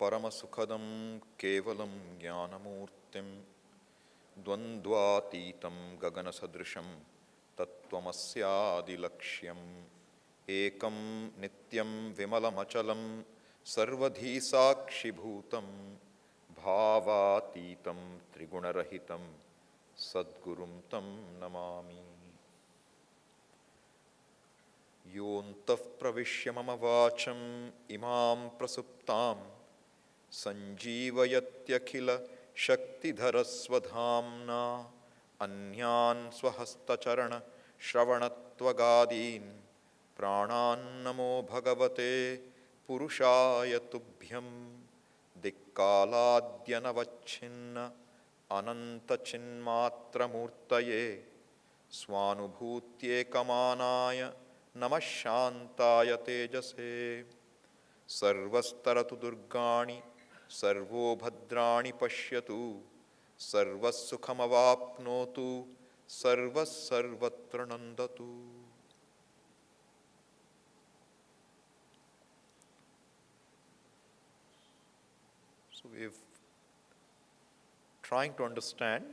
परमसुखदं केवलं ज्ञानमूर्तिं द्वन्द्वातीतं गगनसदृशं तत्त्वमस्यादिलक्ष्यम् एकं नित्यं विमलमचलं सर्वधी साक्षिभूतं भावातीतं त्रिगुणरहितं सद्गुरुं तं नमामि। योऽन्तः प्रविश्य मम वाचम् इमां प्रसुप्तां सञ्जीवयत्यखिल शक्तिधरस्वधाम्ना अन्यान् स्वहस्तचरण श्रवणत्वगादीन् प्राणान्नमो भगवते पुरुषाय तुभ्यं दिक्कालाद्यनवच्छिन्न अनन्तचिन्मात्रमूर्तये स्वानुभूत्येकमानाय नमः शान्ताय तेजसे सर्वस्तरतु दुर्गाणि सर्वो भद्राणि पश्यतु सर्वः सुखमवाप्नोतु सर्वः सर्वत्र नन्दतु। So we've trying to understand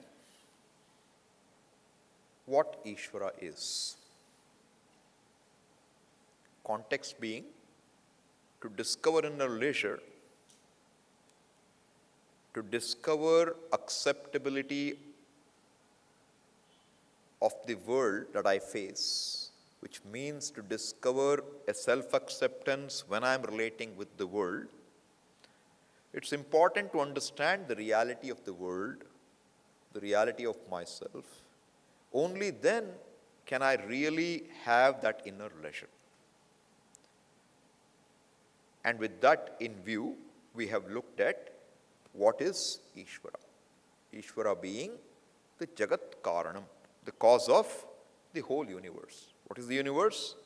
what Ishvara is. Context being to discover inner leisure, to discover acceptability of the world that I face, which means to discover a self-acceptance when I am relating with the world. It's important to understand the reality of the world, the reality of myself. Only then can I really have that inner leisure. And with that in view, we have looked at what is Ishvara. Ishvara being the Jagat Karanam, the cause of the whole universe. What is the universe?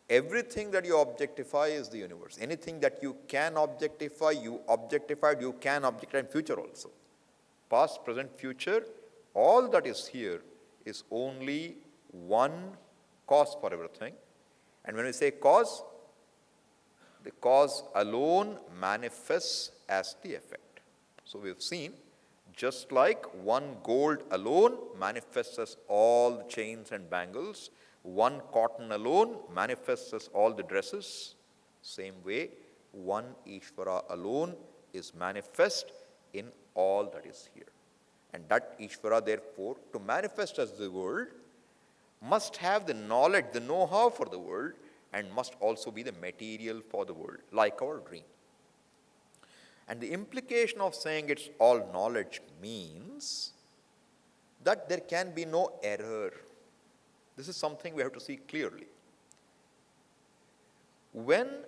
Everything that you objectify is the universe. Anything that you can objectify, you objectified, you can objectify in future also. Past, present, future, all that is here is only one cause for everything. And when we say cause, the cause alone manifests as the effect. So we have seen, just like one gold alone manifests as all the chains and bangles, one cotton alone manifests as all the dresses, same way, one Ishvara alone is manifest in all that is here. And that Ishvara, therefore, to manifest as the world, must have the knowledge, the know-how for the world, and must also be the material for the world, like our dream. And the implication of saying it's all knowledge means that there can be no error. This is something we have to see clearly. When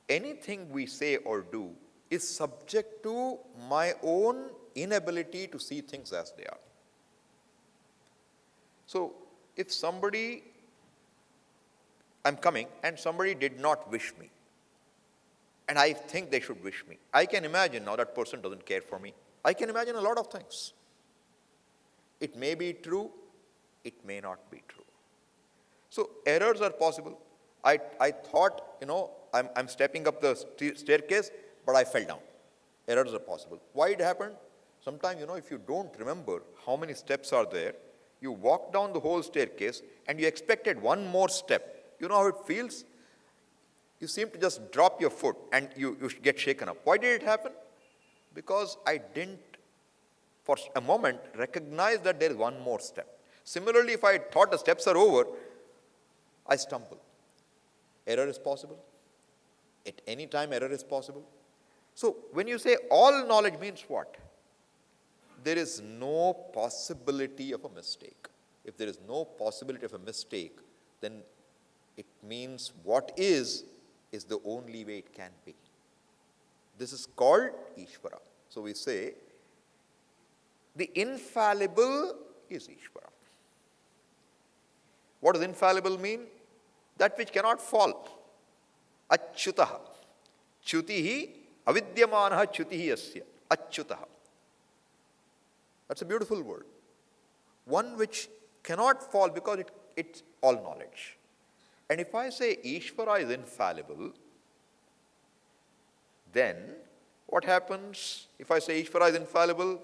anything we say or do is subject to my own inability to see things as they are. So, if somebody, I'm coming and somebody did not wish me, and I think they should wish me, I can imagine now that person doesn't care for me. I can imagine a lot of things. It may be true, it may not be true. So errors are possible. I thought, I'm stepping up the staircase, but I fell down. Errors are possible. Why it happened? Sometimes, if you don't remember how many steps are there, you walk down the whole staircase and you expected one more step. You know how it feels? You seem to just drop your foot and you get shaken up. Why did it happen? Because I didn't, for a moment, recognize that there is one more step. Similarly, if I thought the steps are over, I stumble. Error is possible. At any time, error is possible. So, when you say all knowledge means what? There is no possibility of a mistake. If there is no possibility of a mistake, then it means what is the only way it can be. This is called Ishvara. So we say the infallible is Ishvara. What does infallible mean? That which cannot fall. Achyutaha. Chutihi avidyamanaha chutihi asya. Achyutaha. That's a beautiful word. One which cannot fall because it's all knowledge. And if I say Ishvara is infallible, then what happens if I say Ishvara is infallible?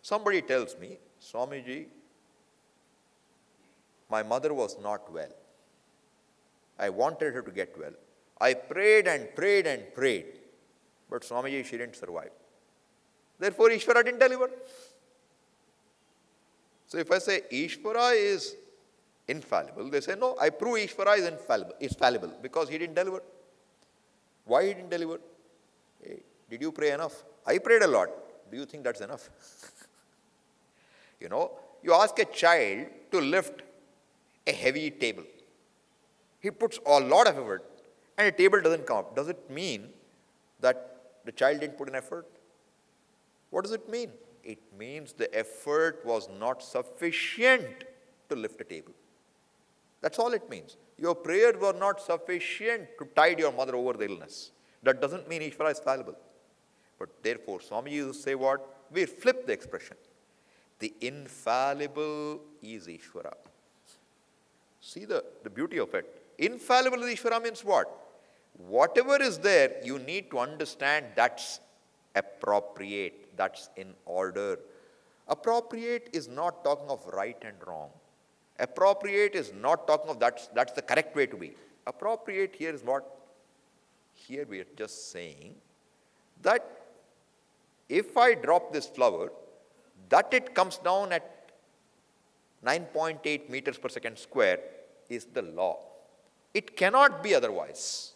Somebody tells me, Swamiji, my mother was not well. I wanted her to get well. I prayed and prayed and prayed, but Swamiji, she didn't survive. Therefore, Ishvara didn't deliver. So if I say Ishvara is infallible, they say, no, I prove Ishvara is fallible because he didn't deliver. Why he didn't deliver? Hey, did you pray enough? I prayed a lot. Do you think that's enough? You ask a child to lift a heavy table. He puts a lot of effort and a table doesn't come up. Does it mean that the child didn't put in effort? What does it mean? It means the effort was not sufficient to lift a table. That's all it means. Your prayers were not sufficient to tide your mother over the illness. That doesn't mean Ishvara is fallible. But therefore, Swami used to say what? We flip the expression. The infallible is Ishvara. See the beauty of it. Infallible is Ishvara means what? Whatever is there, you need to understand that's appropriate, that's in order. Appropriate is not talking of right and wrong. Appropriate is not talking of that's the correct way to be. Appropriate here is what? Here we are just saying that if I drop this flower, that it comes down at 9.8 meters per second square is the law. It cannot be otherwise.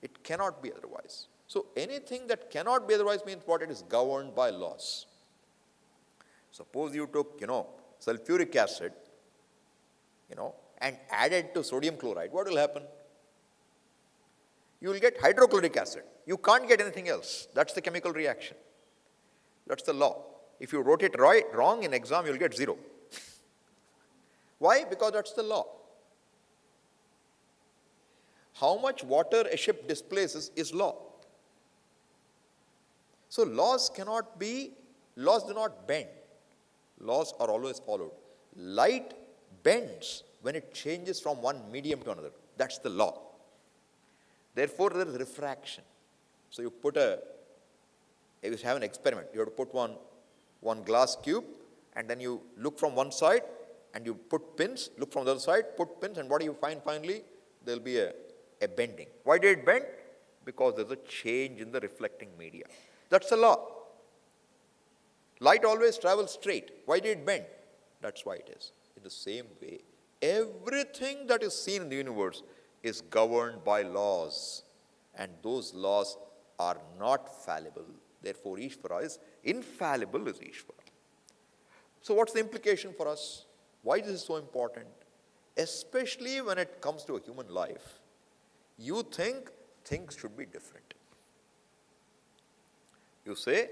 It cannot be otherwise. So anything that cannot be otherwise means what? It is governed by laws. Suppose you took, sulfuric acid, and added to sodium chloride, what will happen? You will get hydrochloric acid. You can't get anything else. That's the chemical reaction. That's the law. If you wrote it wrong in exam, you'll get 0. Why? Because that's the law. How much water a ship displaces is law. So laws do not bend. Laws are always followed. Light bends when it changes from one medium to another. That's the law. Therefore, there is refraction. So you have an experiment. You have to put one glass cube, and then you look from one side, and you put pins, look from the other side, put pins, and what do you find finally? There will be a bending. Why did it bend? Because there's a change in the reflecting media. That's the law. Light always travels straight. Why did it bend? That's why it is. In the same way, everything that is seen in the universe is governed by laws, and those laws are not fallible. Therefore, Ishvara is infallible is Ishvara. So what's the implication for us? Why this is so important? Especially when it comes to a human life, you think things should be different. You say,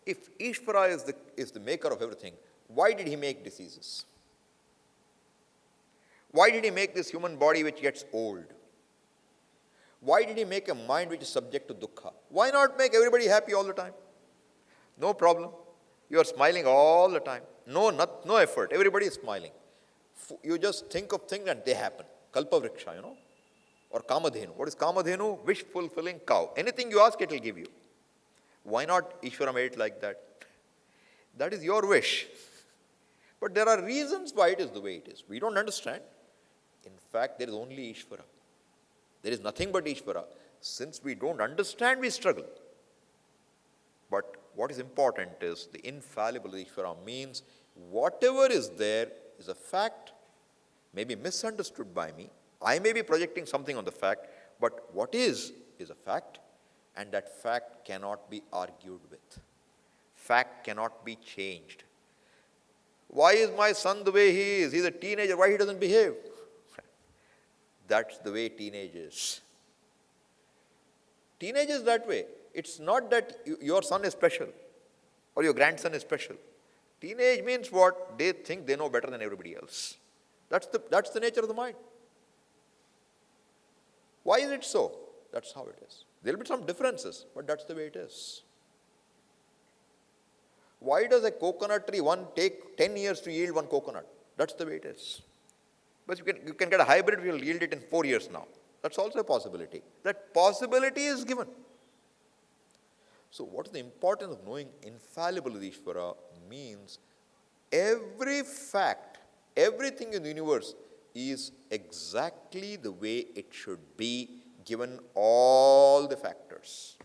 if Ishvara is the maker of everything, why did he make diseases? Why did he make this human body which gets old? Why did he make a mind which is subject to dukkha? Why not make everybody happy all the time? No problem. You are smiling all the time. No effort. Everybody is smiling. You just think of things and they happen. Kalpavriksha, or Kamadhenu. What is Kamadhenu? Wish-fulfilling cow. Anything you ask, it will give you. Why not Ishvara made it like that? That is your wish. But there are reasons why it is the way it is. We don't understand. In fact, there is only Ishvara. There is nothing but Ishvara. Since we don't understand, we struggle. But what is important is the infallible Ishvara means whatever is there is a fact, may be misunderstood by me. I may be projecting something on the fact, but what is a fact, and that fact cannot be argued with. Fact cannot be changed. Why is my son the way he is? He's a teenager. Why he doesn't behave? That's the way teenage is. Teenage is that way. It's not that your son is special or your grandson is special. Teenage means what? They think they know better than everybody else. That's the nature of the mind. Why is it so? That's how it is. There will be some differences, but that's the way it is. Why does a coconut tree take 10 years to yield one coconut? That's the way it is. But you can get a hybrid which will yield it in 4 years now. That's also a possibility. That possibility is given. So what is the importance of knowing infallible Ishvara means every fact, everything in the universe is exactly the way it should be given all the factors.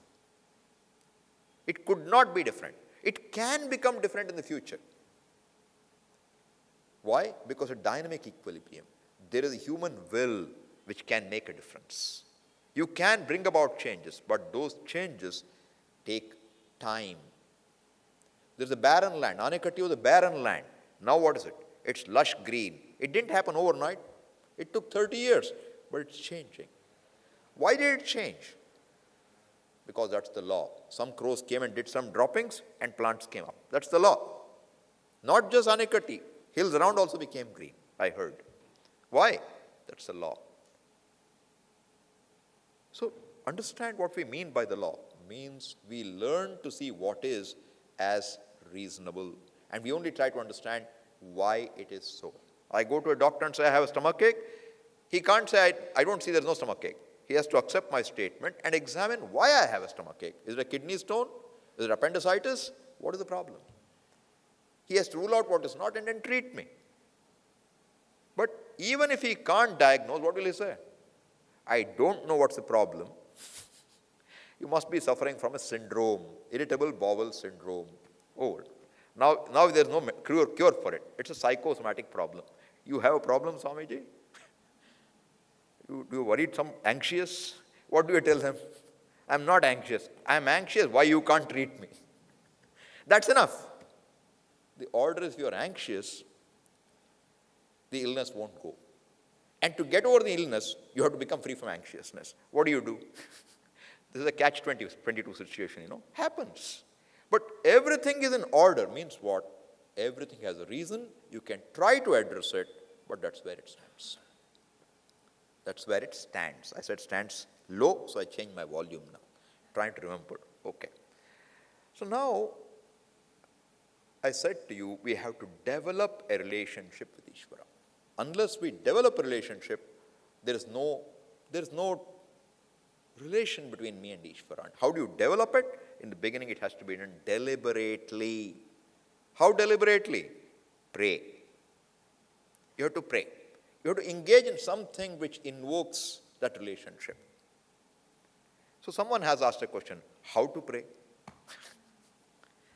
It could not be different. It can become different in the future. Why? Because of dynamic equilibrium. There is a human will which can make a difference. You can bring about changes, but those changes take time. There's a barren land. Anekati was a barren land. Now what is it? It's lush green. It didn't happen overnight. It took 30 years, but it's changing. Why did it change? Because that's the law. Some crows came and did some droppings and plants came up. That's the law. Not just Anekati. Hills around also became green, I heard. Why? That's the law. So understand what we mean by the law. Means we learn to see what is as reasonable. And we only try to understand why it is so. I go to a doctor and say, I have a stomachache. He can't say, I don't see there's no stomachache. He has to accept my statement and examine why I have a stomachache. Is it a kidney stone? Is it appendicitis? What is the problem? He has to rule out what is not and then treat me. But even if he can't diagnose, what will he say? I don't know what's the problem. You must be suffering from a syndrome, irritable bowel syndrome. Oh, now there's no cure for it. It's a psychosomatic problem. You have a problem, Swamiji? Do you worry, anxious? What do you tell them? I'm not anxious. I'm anxious. Why you can't treat me? That's enough. The order is if you are anxious, the illness won't go. And to get over the illness, you have to become free from anxiousness. What do? This is a catch-22 situation, Happens. But everything is in order means what? Everything has a reason. You can try to address it, but that's where it stands. That's where it stands. I said stands low, so I changed my volume now. Trying to remember. Okay. So now, I said to you, we have to develop a relationship with Ishvara. Unless we develop a relationship, there is no relation between me and Ishvara. And how do you develop it? In the beginning, it has to be done deliberately. How deliberately? Pray. You have to pray. You have to engage in something which invokes that relationship. So someone has asked a question, how to pray?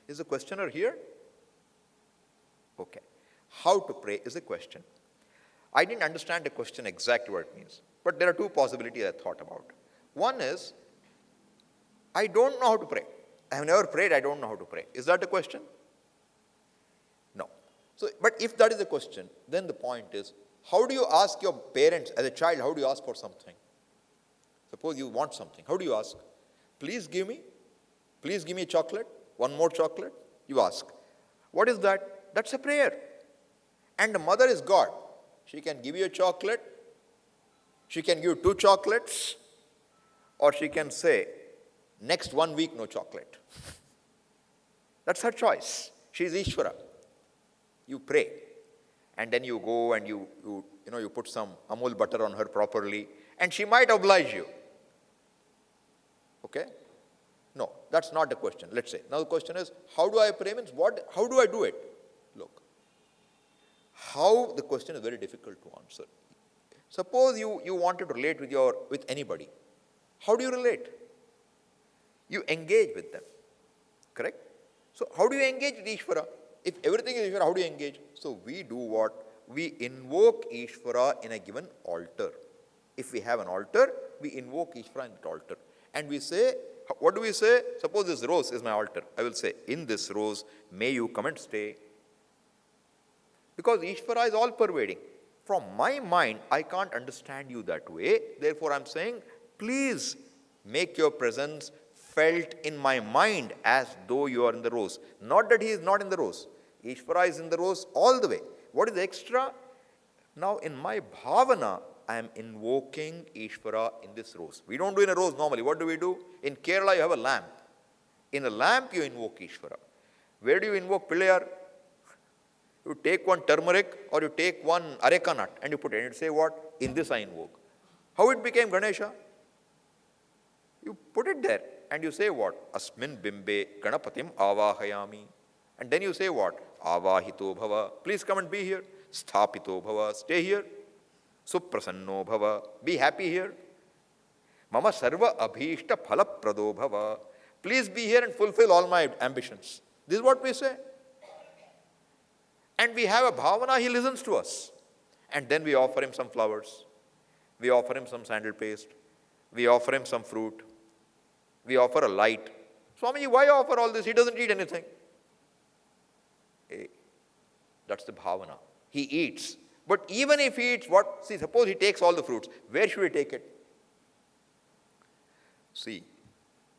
Is the questioner here? Okay. How to pray is a question. I didn't understand the question exactly what it means. But there are two possibilities I thought about. One is, I don't know how to pray. I have never prayed, I don't know how to pray. Is that the question? No. So, but if that is the question, then the point is, how do you ask your parents, as a child, how do you ask for something? Suppose you want something. How do you ask? Please give me a chocolate, one more chocolate. You ask. What is that? That's a prayer. And the mother is God. She can give you a chocolate. She can give you 2 chocolates. Or she can say, next 1 week, no chocolate. That's her choice. She is Ishvara. You pray. And then you go and you put some Amul butter on her properly. And she might oblige you. Okay? No, that's not the question, let's say. Now the question is, how do I pray means what? How do I do it? Look. How, the question is very difficult to answer. Suppose you wanted to relate with anybody. How do you relate? You engage with them. Correct? So how do you engage with Ishvara? If everything is Ishvara, how do you engage? So we do what? We invoke Ishvara in a given altar. If we have an altar, we invoke Ishvara in that altar. And we say, what do we say? Suppose this rose is my altar. I will say, in this rose, may you come and stay. Because Ishvara is all pervading. From my mind, I can't understand you that way. Therefore, I'm saying, please make your presence felt in my mind as though you are in the rose. Not that he is not in the rose. Ishvara is in the rose all the way. What is extra? Now, in my bhavana, I am invoking Ishvara in this rose. We don't do in a rose normally. What do? In Kerala, you have a lamp. In a lamp, you invoke Ishvara. Where do you invoke Pillayar? You take one turmeric or you take one areca nut and you put it and you say what? In this I invoke. How it became Ganesha? You put it there and you say what? Asmin bimbe ganapatim avahayami. And then you say what? Avahito bhava. Please come and be here. Sthapito bhava. Stay here. Suprasanno bhava. Be happy here. Mama sarva abhishta phala prado bhava. Please be here and fulfill all my ambitions. This is what we say. And we have a bhavana, he listens to us. And then we offer him some flowers. We offer him some sandal paste. We offer him some fruit. We offer a light. Swamiji, why offer all this? He doesn't eat anything. Hey, that's the bhavana. He eats. But even if he eats what? See, suppose he takes all the fruits. Where should he take it? See,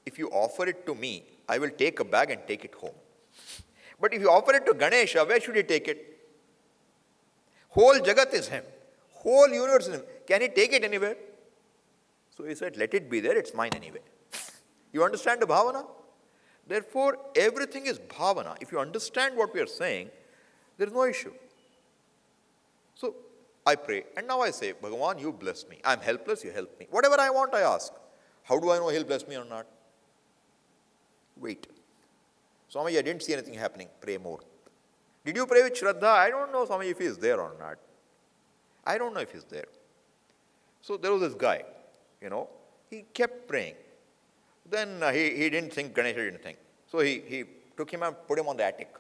if you offer it to me, I will take a bag and take it home. But if you offer it to Ganesha, where should he take it? Whole Jagat is him. Whole universe is him. Can he take it anywhere? So he said, let it be there, it's mine anyway. You understand the bhavana? Therefore, everything is bhavana. If you understand what we are saying, there is no issue. So I pray, and now I say, Bhagavan, you bless me. I am helpless, you help me. Whatever I want, I ask. How do I know he'll bless me or not? Wait. Swami, I didn't see anything happening. Pray more. Did you pray with Shraddha? I don't know, Swami, if he is there or not. I don't know if he's there. So there was this guy, he kept praying. Then he didn't think, Ganesha didn't think. So he took him and put him on the attic.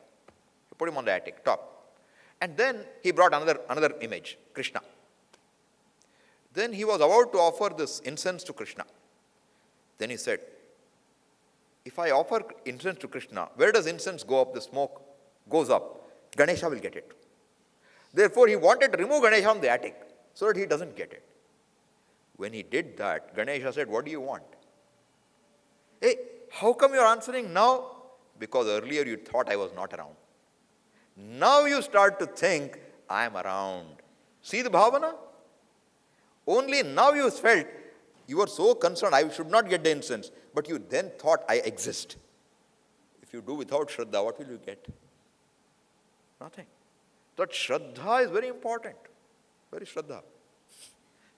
He put him on the attic, top. And then he brought another image, Krishna. Then he was about to offer this incense to Krishna. Then he said, if I offer incense to Krishna, where does incense go up? The smoke goes up. Ganesha will get it. Therefore, he wanted to remove Ganesha from the attic so that he doesn't get it. When he did that, Ganesha said, what do you want? Hey, how come you're answering now? Because earlier you thought I was not around. Now you start to think, I am around. See the bhavana? Only now you felt, you were so concerned, I should not get the incense. But you then thought, I exist. If you do without Shraddha, what will you get? Nothing. That Shraddha is very important. Very Shraddha.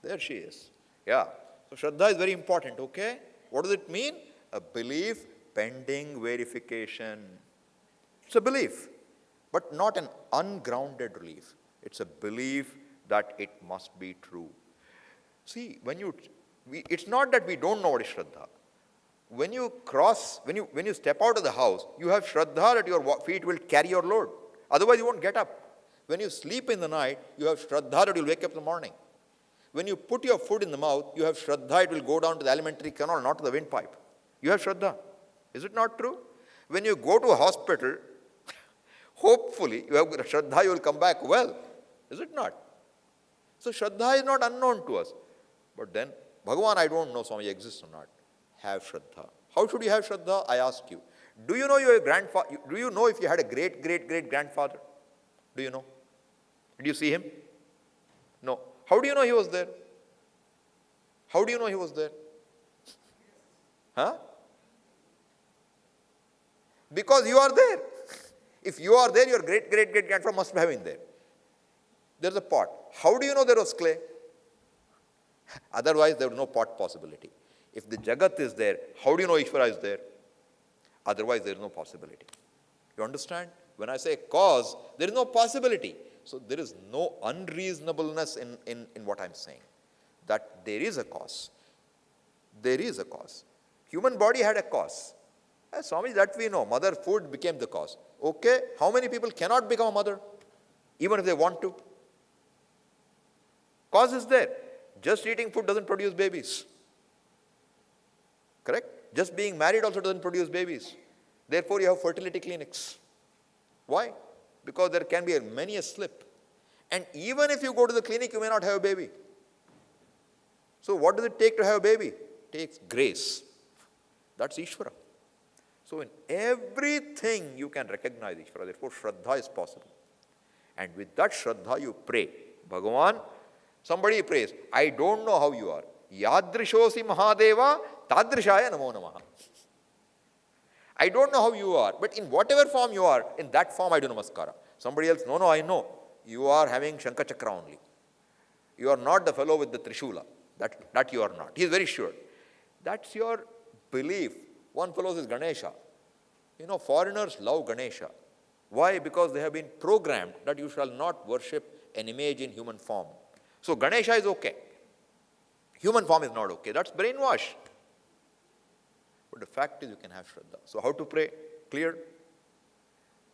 There she is. Yeah. So Shraddha is very important, okay? What does it mean? A belief pending verification. It's a belief, but not an ungrounded belief. It's a belief that it must be true. See, it's not that we don't know what is Shraddha. When you step out of the house, you have Shraddha that your feet will carry your load. Otherwise, you won't get up. When you sleep in the night, you have Shraddha that you'll wake up in the morning. When you put your food in the mouth, you have Shraddha, it will go down to the alimentary canal, not to the windpipe. You have Shraddha. Is it not true? When you go to a hospital, hopefully, you have Shraddha, you will come back well. Is it not? So Shraddha is not unknown to us. But then, Bhagavan, I don't know Swami exists or not. Have Shraddha. How should you have Shraddha? I ask you. Do you know your grandfather? Do you know if you had a great-great-great-grandfather? Do you know? Did you see him? No. How do you know he was there? How do you know he was there? Huh? Because you are there. If you are there, your great-great-great-grandfather must have been there. There's a pot. How do you know there was clay? Otherwise, there was no pot possibility. If the Jagat is there, how do you know Ishvara is there? Otherwise, there is no possibility. You understand? When I say cause, there is no possibility. So there is no unreasonableness in what I'm saying. That there is a cause. There is a cause. Human body had a cause. Swami, that we know. Mother food became the cause. Okay, how many people cannot become a mother? Even if they want to. Cause is there. Just eating food doesn't produce babies. Correct? Just being married also doesn't produce babies. Therefore, you have fertility clinics. Why? Because there can be many a slip. And even if you go to the clinic, you may not have a baby. So what does it take to have a baby? It takes grace. That's Ishvara. So in everything you can recognize Ishvara. Therefore, Shraddha is possible. And with that Shraddha you pray. Bhagavan, somebody prays, I don't know how you are. Yadrishosi Mahadeva Tadrishaya Namo Namaha. I don't know how you are, but in whatever form you are, in that form I do Namaskara. Somebody else, no, I know. You are having Shanka Chakra only. You are not the fellow with the Trishula. That you are not. He is very sure. That's your belief. One fellow says Ganesha. Foreigners love Ganesha. Why? Because they have been programmed that you shall not worship an image in human form. So Ganesha is okay. Human form is not okay. That's brainwash. But the fact is you can have Shraddha. So how to pray? Clear?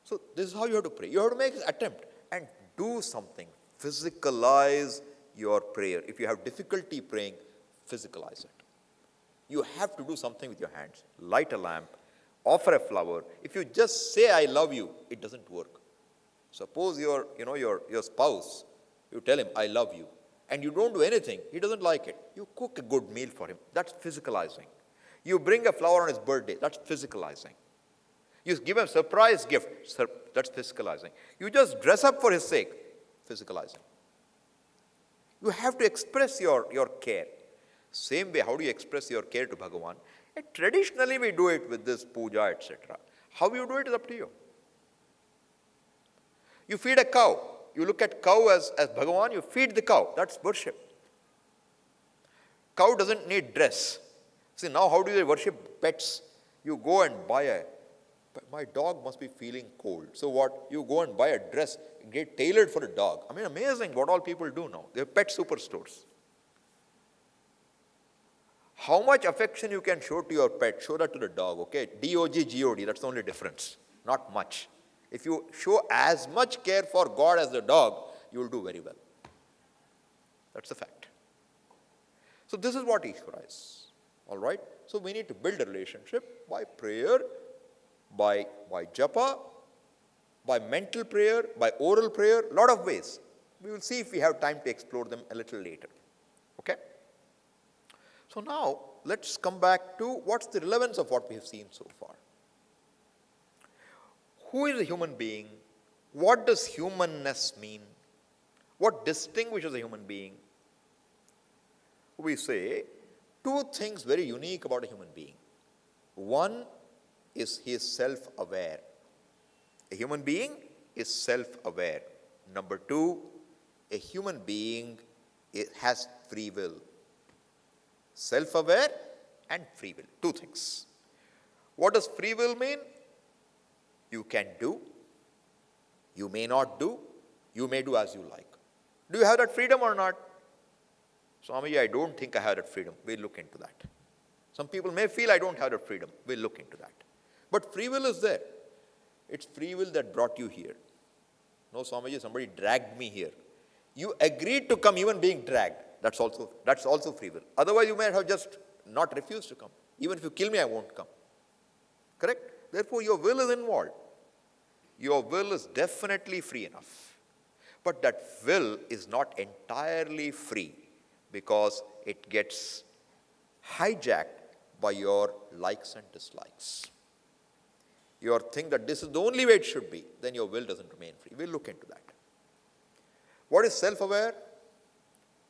So this is how you have to pray. You have to make an attempt and do something. Physicalize your prayer. If you have difficulty praying, physicalize it. You have to do something with your hands. Light a lamp, offer a flower. If you just say, I love you, it doesn't work. Suppose your spouse, you tell him, I love you, and you don't do anything, he doesn't like it. You cook a good meal for him. That's physicalizing. You bring a flower on his birthday. That's physicalizing. You give him a surprise gift. That's physicalizing. You just dress up for his sake. Physicalizing. You have to express your care. Same way, how do you express your care to Bhagavan? And traditionally, we do it with this puja, etc. How you do it is up to you. You feed a cow. You look at cow as Bhagavan, you feed the cow. That's worship. Cow doesn't need dress. See, now how do you worship pets? You go and buy my dog must be feeling cold. So what? You go and buy a dress, get tailored for a dog. I mean, amazing what all people do now. They have pet superstores. How much affection you can show to your pet, show that to the dog, okay? D-O-G, G-O-D, that's the only difference. Not much. If you show as much care for God as the dog, you will do very well. That's the fact. So this is what Ishvara is. All right? So we need to build a relationship by prayer, by japa, by mental prayer, by oral prayer, a lot of ways. We will see if we have time to explore them a little later. Okay? So now, let's come back to what's the relevance of what we have seen so far. Who is a human being? What does humanness mean? What distinguishes a human being? We say two things very unique about a human being. One is he is self-aware. A human being is self-aware. Number two, a human being has free will. Self-aware and free will. Two things. What does free will mean? You can do. You may not do. You may do as you like. Do you have that freedom or not? Swamiji, I don't think I have that freedom. We'll look into that. Some people may feel I don't have that freedom. We'll look into that. But free will is there. It's free will that brought you here. No, Swamiji, somebody dragged me here. You agreed to come even being dragged. That's also free will. Otherwise, you might have just not refused to come. Even if you kill me, I won't come. Correct? Therefore, your will is involved. Your will is definitely free enough. But that will is not entirely free because it gets hijacked by your likes and dislikes. You think that this is the only way it should be, then your will doesn't remain free. We'll look into that. What is self-aware?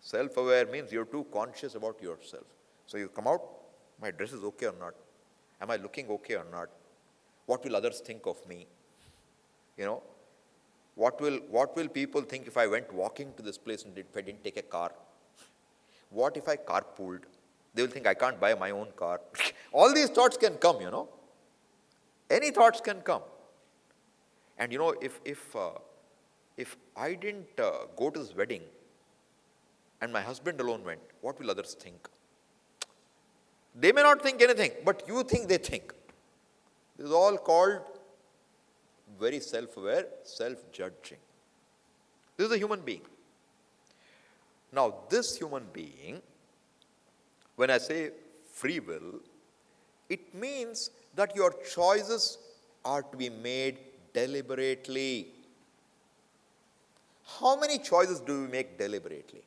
Self-aware means you're too conscious about yourself. So you come out, my dress is okay or not? Am I looking okay or not? What will others think of me? What will people think if I went walking to this place and if I didn't take a car? What if I carpooled? They will think I can't buy my own car. All these thoughts can come, Any thoughts can come. And if I didn't go to this wedding and my husband alone went, what will others think? They may not think anything, but you think they think. This is all called very self-aware, self-judging. This is a human being. Now, this human being, when I say free will, it means that your choices are to be made deliberately. How many choices do we make deliberately?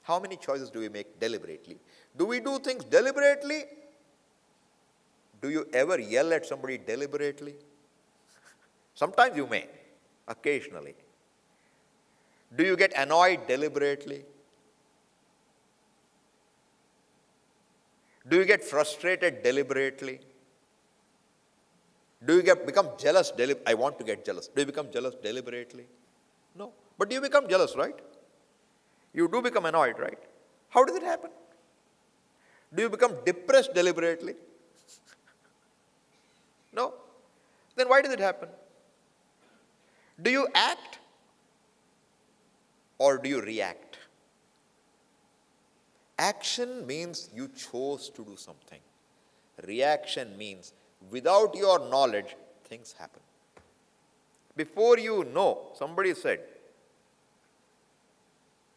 How many choices do we make deliberately? Do we do things deliberately? Do you ever yell at somebody deliberately? Sometimes you may, occasionally. Do you get annoyed deliberately? Do you get frustrated deliberately? Do you become jealous? I want to get jealous. Do you become jealous deliberately? No. But do you become jealous, right? You do become annoyed, right? How does it happen? Do you become depressed deliberately? No. Then why does it happen? Do you act or do you react? Action means you chose to do something. Reaction means without your knowledge, things happen. Before you know, somebody said,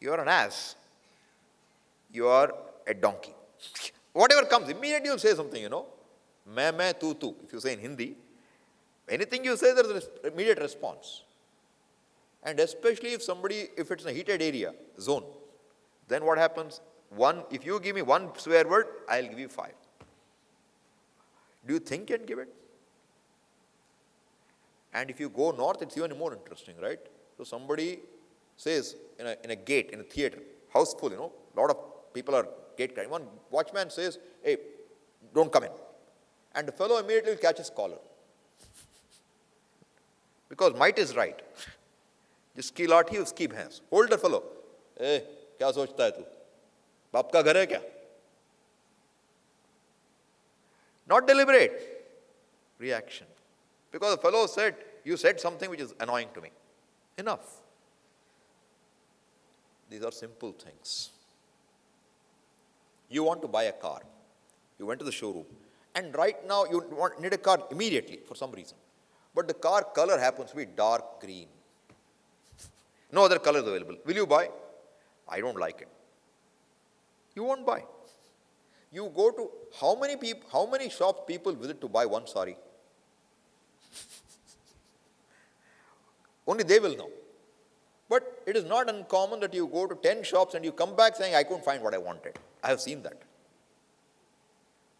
you are an ass, you are a donkey. Whatever comes, immediately you'll say something, Main, tu. If you say in Hindi, anything you say, there is an immediate response. And especially if it's in a heated area, zone, then what happens? If you give me one swear word, I'll give you 5. Do you think you can give it? And if you go north, it's even more interesting, right? So somebody says in a gate, in a theater, house full, a lot of people are gate carrying. One watchman says, hey, don't come in. And the fellow immediately will catch his collar. Because might is right. जिसकी लाठी उसकी भैंस. Hold the fellow. ए, क्या सोचता है तू? बाप का घर है क्या? Not deliberate. Reaction. Because the fellow said, you said something which is annoying to me. Enough. These are simple things. You want to buy a car. You went to the showroom. And right now you need a car immediately for some reason. But the car color happens to be dark green. No other color is available. Will you buy? I don't like it. You won't buy. You go to how many shops people visit to buy one sari? Only they will know. But it is not uncommon that you go to 10 shops and you come back saying, I couldn't find what I wanted. I have seen that.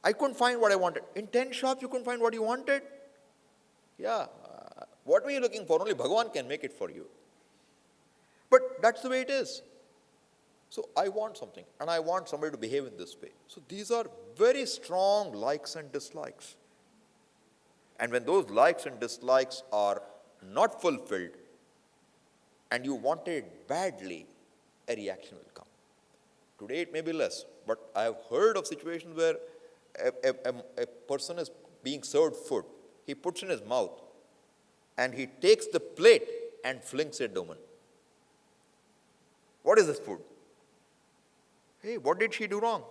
I couldn't find what I wanted. In 10 shops, you couldn't find what you wanted? Yeah. What were you looking for? Only Bhagavan can make it for you. But that's the way it is. So I want something, and I want somebody to behave in this way. So these are very strong likes and dislikes. And when those likes and dislikes are not fulfilled, and you want it badly, a reaction will come. Today it may be less, but I have heard of situations where a person is being served food. He puts in his mouth, and he takes the plate and flings it at the woman. What is this food? Hey, what did she do wrong?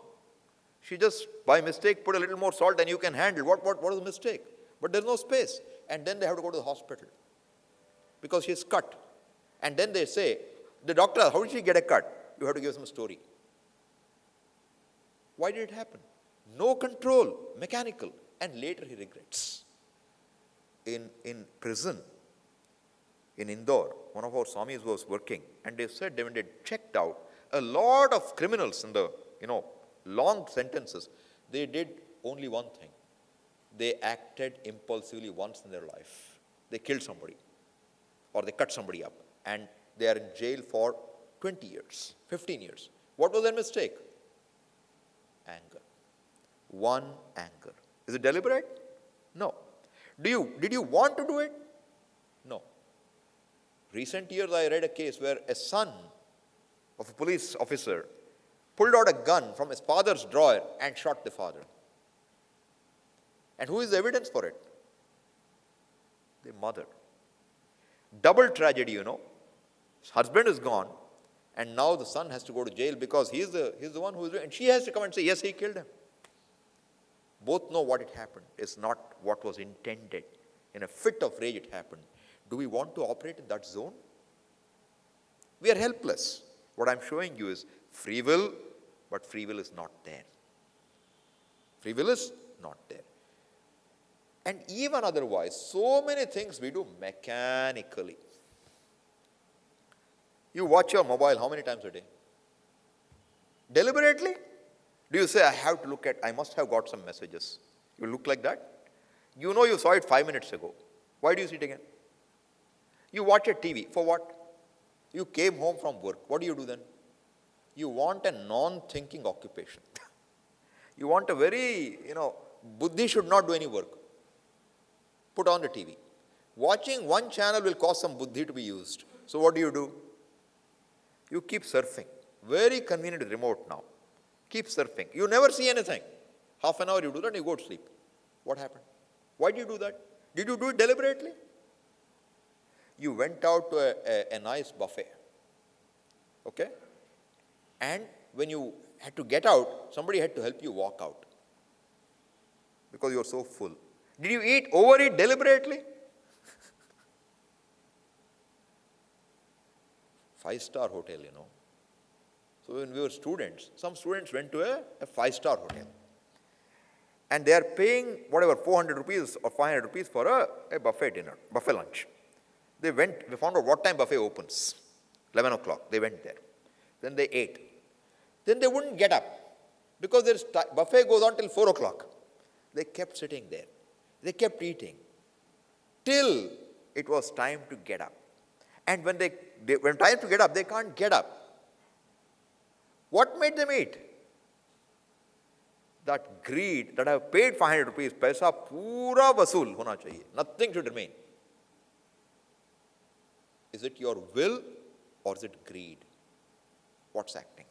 She just, by mistake, put a little more salt than you can handle. What was the mistake? But there's no space. And then they have to go to the hospital because she's cut. And then they say, the doctor, how did she get a cut? You have to give some story. Why did it happen? No control, mechanical. And later he regrets. In prison, in Indore, one of our Swamis was working, and they said when they checked out a lot of criminals in the, long sentences, they did only one thing. They acted impulsively once in their life. They killed somebody, or they cut somebody up, and they are in jail for 20 years, 15 years. What was their mistake? Anger. One anger. Is it deliberate? No. Did you want to do it? No. Recent years, I read a case where a son of a police officer pulled out a gun from his father's drawer and shot the father. And who is the evidence for it? The mother. Double tragedy, His husband is gone, and now the son has to go to jail because he's the one who is doing it. And she has to come and say, yes, he killed him. Both know what it happened. It's not what was intended. In a fit of rage, it happened. Do we want to operate in that zone? We are helpless. What I'm showing you is free will, but free will is not there. Free will is not there. And even otherwise, so many things we do mechanically. You watch your mobile how many times a day? Deliberately? Do you say, I must have got some messages? You look like that? You know you saw it 5 minutes ago. Why do you see it again? You watch a TV. For what? You came home from work. What do you do then? You want a non-thinking occupation. You want a very, buddhi should not do any work. Put on the TV. Watching one channel will cause some buddhi to be used. So what do? You keep surfing. Very convenient remote now. Keep surfing. You never see anything. Half an hour you do that and you go to sleep. What happened? Why did you do that? Did you do it deliberately? You went out to a nice buffet. Okay? And when you had to get out, somebody had to help you walk out. Because you were so full. Did you overeat deliberately? 5-star hotel, So when we were students, some students went to a 5-star hotel. And they are paying whatever, 400 rupees or 500 rupees for a buffet dinner, buffet lunch. They found out what time buffet opens. 11 o'clock. They went there. Then they ate. Then they wouldn't get up because their buffet goes on till 4 o'clock. They kept sitting there. They kept eating till it was time to get up. And when time to get up, they can't get up. What made them eat? That greed that I have paid 500 rupees, paisa pura vasool hona chahiye. Nothing should remain. Is it your will or is it greed? What's acting?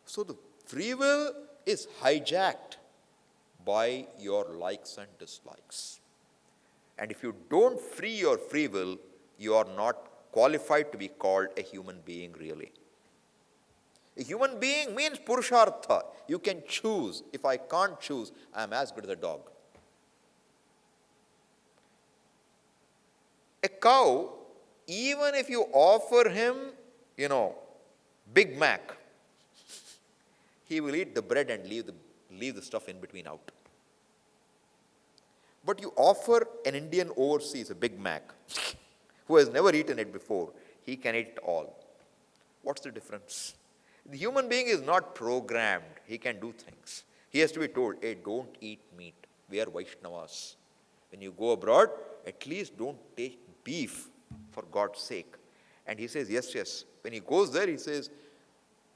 So the free will is hijacked by your likes and dislikes. And if you don't free your free will, you are not qualified to be called a human being really. A human being means purushartha. You can choose. If I can't choose, I am as good as a dog. A cow, even if you offer him, Big Mac, he will eat the bread and leave the stuff in between out. But you offer an Indian overseas a Big Mac, who has never eaten it before, he can eat it all. What's the difference? The human being is not programmed. He can do things. He has to be told, hey, don't eat meat. We are Vaishnavas. When you go abroad, at least don't take beef, for God's sake. And he says, yes. When he goes there, he says,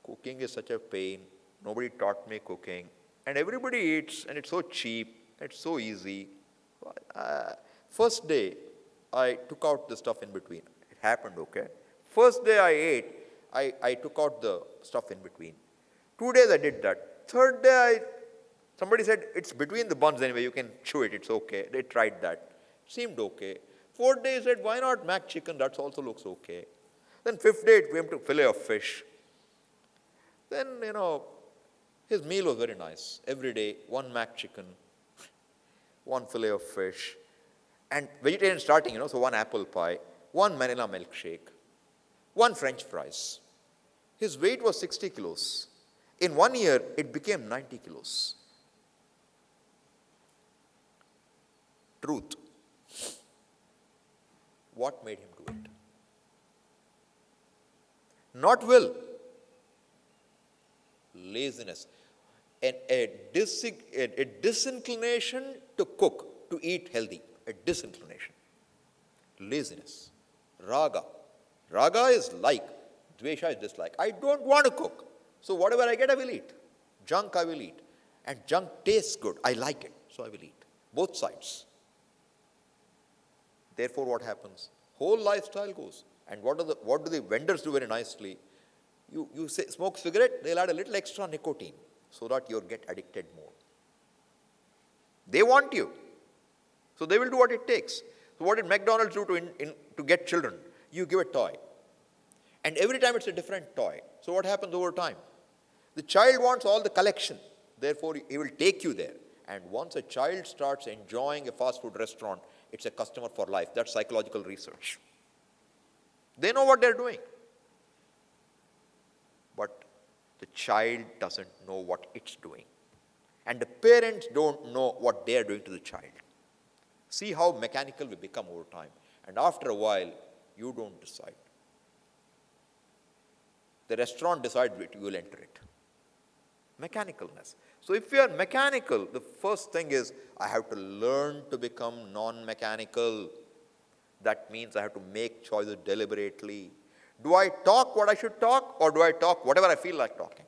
cooking is such a pain. Nobody taught me cooking. And everybody eats, and it's so cheap. It's so easy. First day, I took out the stuff in between. It happened, okay? First day I ate, I took out the stuff in between. 2 days I did that. Third day, somebody said, it's between the buns anyway, you can chew it, it's okay. They tried that. Seemed okay. Fourth day, he said, why not mac chicken? That also looks okay. Then fifth day, it came to fillet of fish. Then, his meal was very nice. Every day, one mac chicken, one fillet of fish, and vegetarian starting, so one apple pie, one Manila milkshake, one French fries. His weight was 60 kilos. In 1 year, it became 90 kilos. Truth. What made him do it? Not will. Laziness. A disinclination to cook, to eat healthy. A disinclination. Laziness. Raga. Raga is like. Dvesha is dislike. I don't want to cook. So whatever I get, I will eat. Junk, I will eat. And junk tastes good. I like it. So I will eat. Both sides. Therefore, what happens? Whole lifestyle goes. And what do the vendors do very nicely? You say, smoke cigarette, they'll add a little extra nicotine so that you'll get addicted more. They want you. So they will do what it takes. So what did McDonald's do to get children? You give a toy. And every time it's a different toy. So what happens over time? The child wants all the collection. Therefore, he will take you there. And once a child starts enjoying a fast food restaurant, it's a customer for life. That's psychological research. They know what they're doing. But the child doesn't know what it's doing. And the parents don't know what they're doing to the child. See how mechanical we become over time. And after a while, you don't decide. The restaurant decides you will enter it. Mechanicalness. So if you are mechanical, the first thing is I have to learn to become non-mechanical. That means I have to make choices deliberately. Do I talk what I should talk, or do I talk whatever I feel like talking?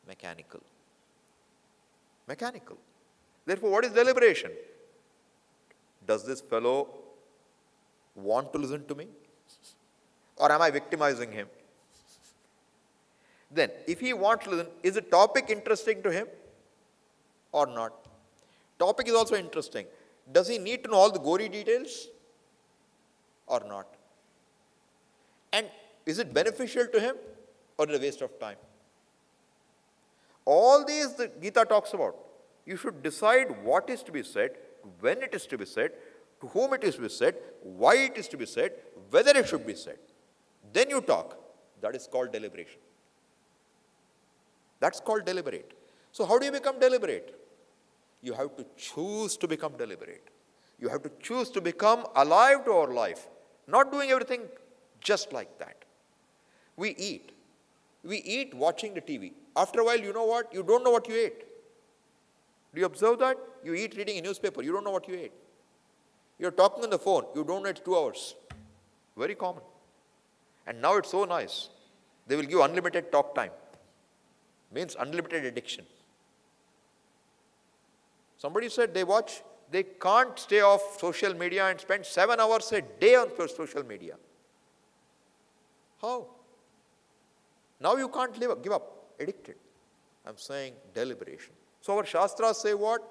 Mechanical. Mechanical. Therefore, what is deliberation? Does this fellow want to listen to me? Or am I victimizing him? Then, if he wants to listen, is the topic interesting to him or not? Topic is also interesting. Does he need to know all the gory details or not? And is it beneficial to him or is it a waste of time? All these the Gita talks about. You should decide what is to be said, when it is to be said, to whom it is to be said, why it is to be said, whether it should be said. Then you talk. That is called deliberation. That's called deliberate. So how do you become deliberate? You have to choose to become deliberate. You have to choose to become alive to our life, not doing everything just like that. We eat. We eat watching the TV. After a while, you know what? You don't know what you ate. Do you observe that? You eat reading a newspaper. You don't know what you ate. You're talking on the phone. You don't know it's 2 hours. Very common. And now it's so nice. They will give unlimited talk time. Means unlimited addiction. Somebody said they can't stay off social media and spend 7 hours a day on social media. How? Now you can't give up. Addicted. I'm saying deliberation. So our Shastras say what?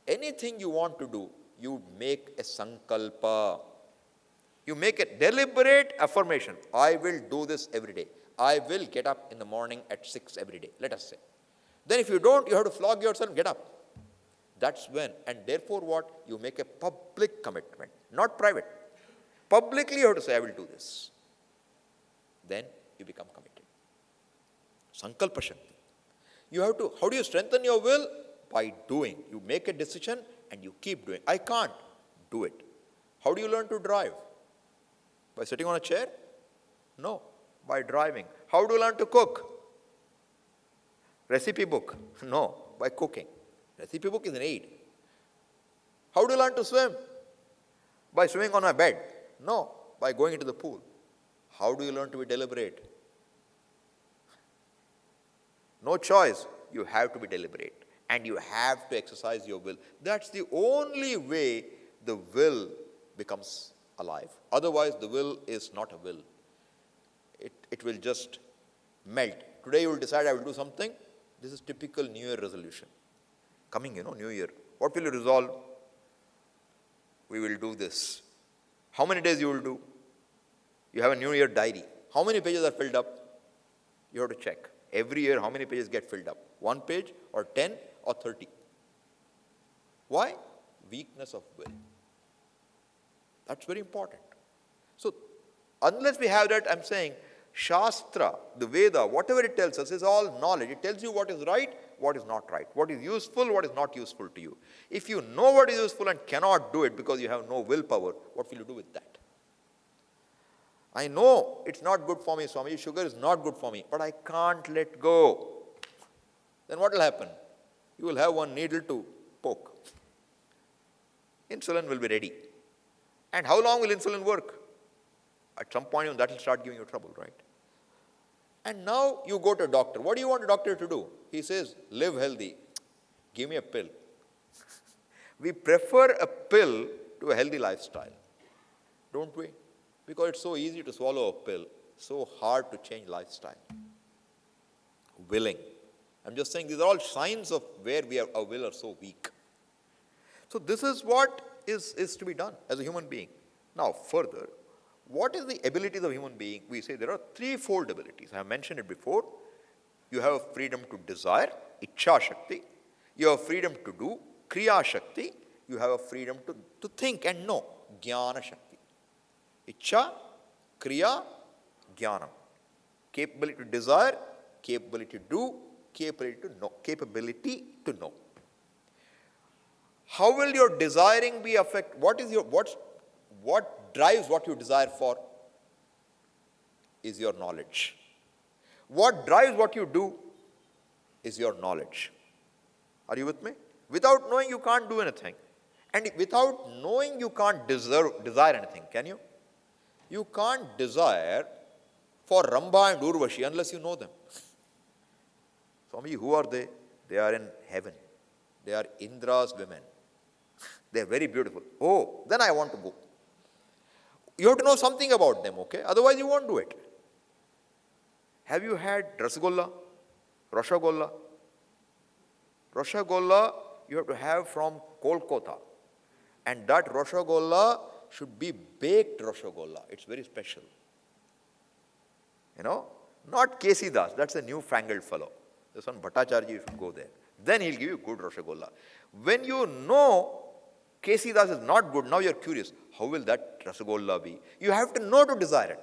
Anything you want to do, you make a sankalpa. You make a deliberate affirmation. I will do this every day. I will get up in the morning at 6 every day, let us say. Then if you don't, you have to flog yourself and get up. That's when, and therefore what? You make a public commitment, not private. Publicly you have to say, I will do this. Then you become committed. Sankalpa Shakti. You have to, how do you strengthen your will? By doing. You make a decision and you keep doing. I can't. Do it. How do you learn to drive? By sitting on a chair? No. By driving. How do you learn to cook? Recipe book? No. By cooking. Recipe book is an aid. How do you learn to swim? By swimming on a bed? No. By going into the pool. How do you learn to be deliberate? No choice. You have to be deliberate. And you have to exercise your will. That's the only way the will becomes alive. Otherwise, the will is not a will. It will just melt. Today you will decide I will do something. This is typical New Year resolution. Coming, New Year. What will you resolve? We will do this. How many days you will do? You have a New Year diary. How many pages are filled up? You have to check. Every year, how many pages get filled up? 1 page or 10 or 30? Why? Weakness of will. That's very important. So, unless we have that, I'm saying, Shastra, the Veda, whatever it tells us is all knowledge. It tells you what is right, what is not right, what is useful, what is not useful to you. If you know what is useful and cannot do it because you have no willpower, what will you do with that? I know it's not good for me, Swami, sugar is not good for me, but I can't let go. Then what will happen? You will have one needle to poke. Insulin will be ready. And how long will insulin work? At some point, that will start giving you trouble, right? And now you go to a doctor. What do you want a doctor to do? He says, live healthy. Give me a pill. We prefer a pill to a healthy lifestyle. Don't we? Because it's so easy to swallow a pill, so hard to change lifestyle. Willing. I'm just saying these are all signs of where our will are so weak. So this is what is to be done as a human being. Now further, what is the abilities of a human being? We say there are threefold abilities. I have mentioned it before. You have freedom to desire, Ichcha Shakti. You have freedom to do, Kriya Shakti. You have a freedom to think and know, Jnana Shakti. Ichcha, Kriya, Jnanam. Capability to desire, capability to do, capability to know. How will your desiring be affected? What drives what you desire for is your knowledge. What drives what you do is your knowledge. Are you with me? Without knowing, you can't do anything. And without knowing, you can't desire anything, can you? You can't desire for Ramba and Urvashi unless you know them. Swami, who are they? They are in heaven. They are Indra's women. They are very beautiful. Oh, then I want to go. You have to know something about them, okay? Otherwise, you won't do it. Have you had Rasgulla? Rasgulla? Rasgulla you have to have from Kolkata. And that Rasgulla should be baked Rasgulla. It's very special. Not K.C. Das, that's a newfangled fellow. This one Bhattacharya, you should go there. Then he'll give you good Rasgulla. When you know K.C. Das is not good, now you're curious, how will that Rasgulla be? You have to know to desire it.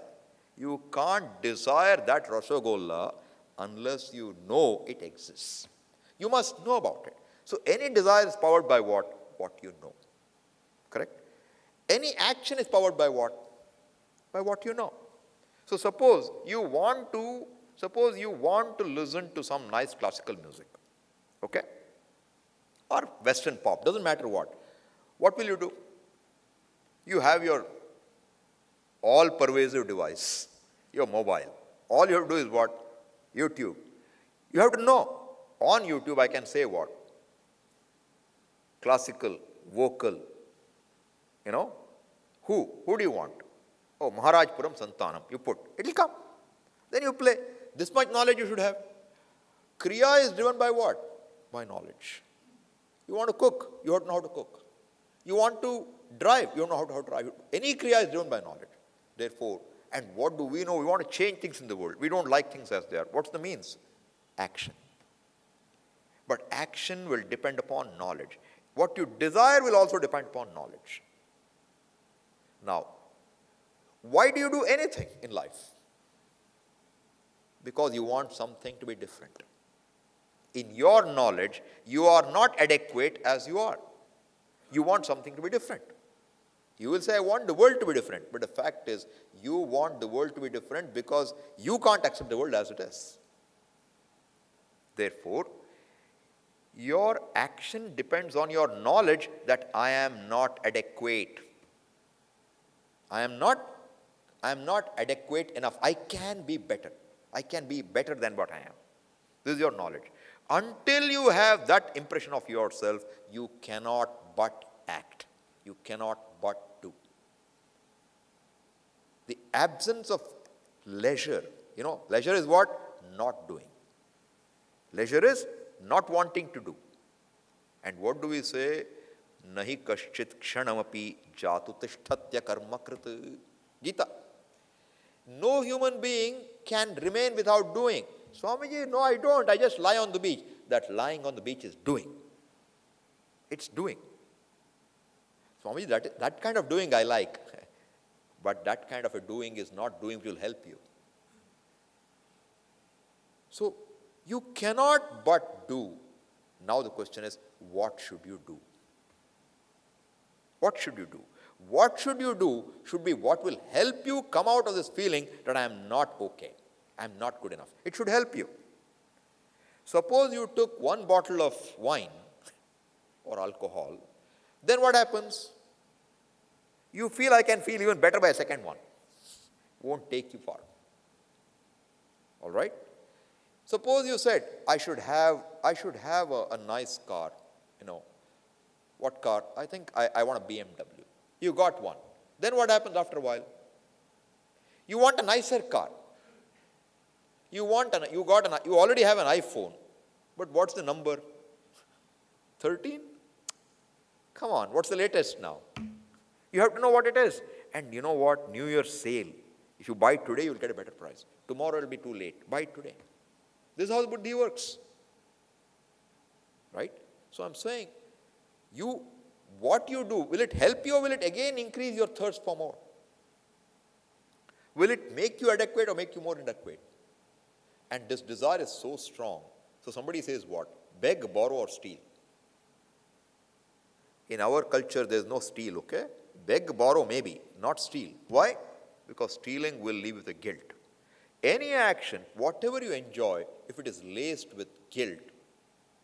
You can't desire that Rasgulla unless you know it exists. You must know about it. So any desire is powered by what? What you know. Correct? Any action is powered by what? By what you know. So suppose you want to listen to some nice classical music. Okay? Or Western pop, doesn't matter what. What will you do? You have your all-pervasive device, your mobile. All you have to do is what? YouTube. You have to know. On YouTube, I can say what? Classical, vocal. Who? Who do you want? Oh, Maharajpuram Santanam. You put. It will come. Then you play. This much knowledge you should have. Kriya is driven by what? By knowledge. You want to cook, you have to know how to cook. You want to drive, you don't know how to drive. Any kriya is driven by knowledge. Therefore, and what do we know? We want to change things in the world. We don't like things as they are. What's the means? Action. But action will depend upon knowledge. What you desire will also depend upon knowledge. Now, why do you do anything in life? Because you want something to be different. In your knowledge, you are not adequate as you are. You want something to be different. You will say, I want the world to be different. But the fact is, you want the world to be different because you can't accept the world as it is. Therefore, your action depends on your knowledge that I am not adequate. I am not adequate enough. I can be better. I can be better than what I am. This is your knowledge. Until you have that impression of yourself, you cannot but act. You cannot but do. The absence of leisure, leisure is what? Not doing. Leisure is not wanting to do. And what do we say? Nahi kaschit kshanamapi jatu tishthatya karma krit. Gita. No human being can remain without doing. Swamiji, no, I don't. I just lie on the beach. That lying on the beach is doing. It's doing. Swamiji, that kind of doing I like. But that kind of a doing is not doing which will help you. So, you cannot but do. Now the question is, what should you do? What should you do? What should you do should be what will help you come out of this feeling that I am not okay. I am not good enough. It should help you. Suppose you took one bottle of wine or alcohol, then what happens? You feel I can feel even better by a second one. Won't take you far. All right? Suppose you said, I should have a nice car. What car? I think I want a BMW. You got one. Then what happens after a while? You want a nicer car. You already have an iPhone. But what's the number? 13? Come on, what's the latest now? You have to know what it is. And you know what? New Year's sale. If you buy today, you'll get a better price. Tomorrow it'll be too late. Buy it today. This is how the buddhi works. Right? So I'm saying, what you do, will it help you or will it again increase your thirst for more? Will it make you adequate or make you more inadequate? And this desire is so strong. So somebody says what? Beg, borrow or steal. In our culture, there is no steal, okay? Beg, borrow maybe, not steal. Why? Because stealing will leave you with a guilt. Any action, whatever you enjoy, if it is laced with guilt,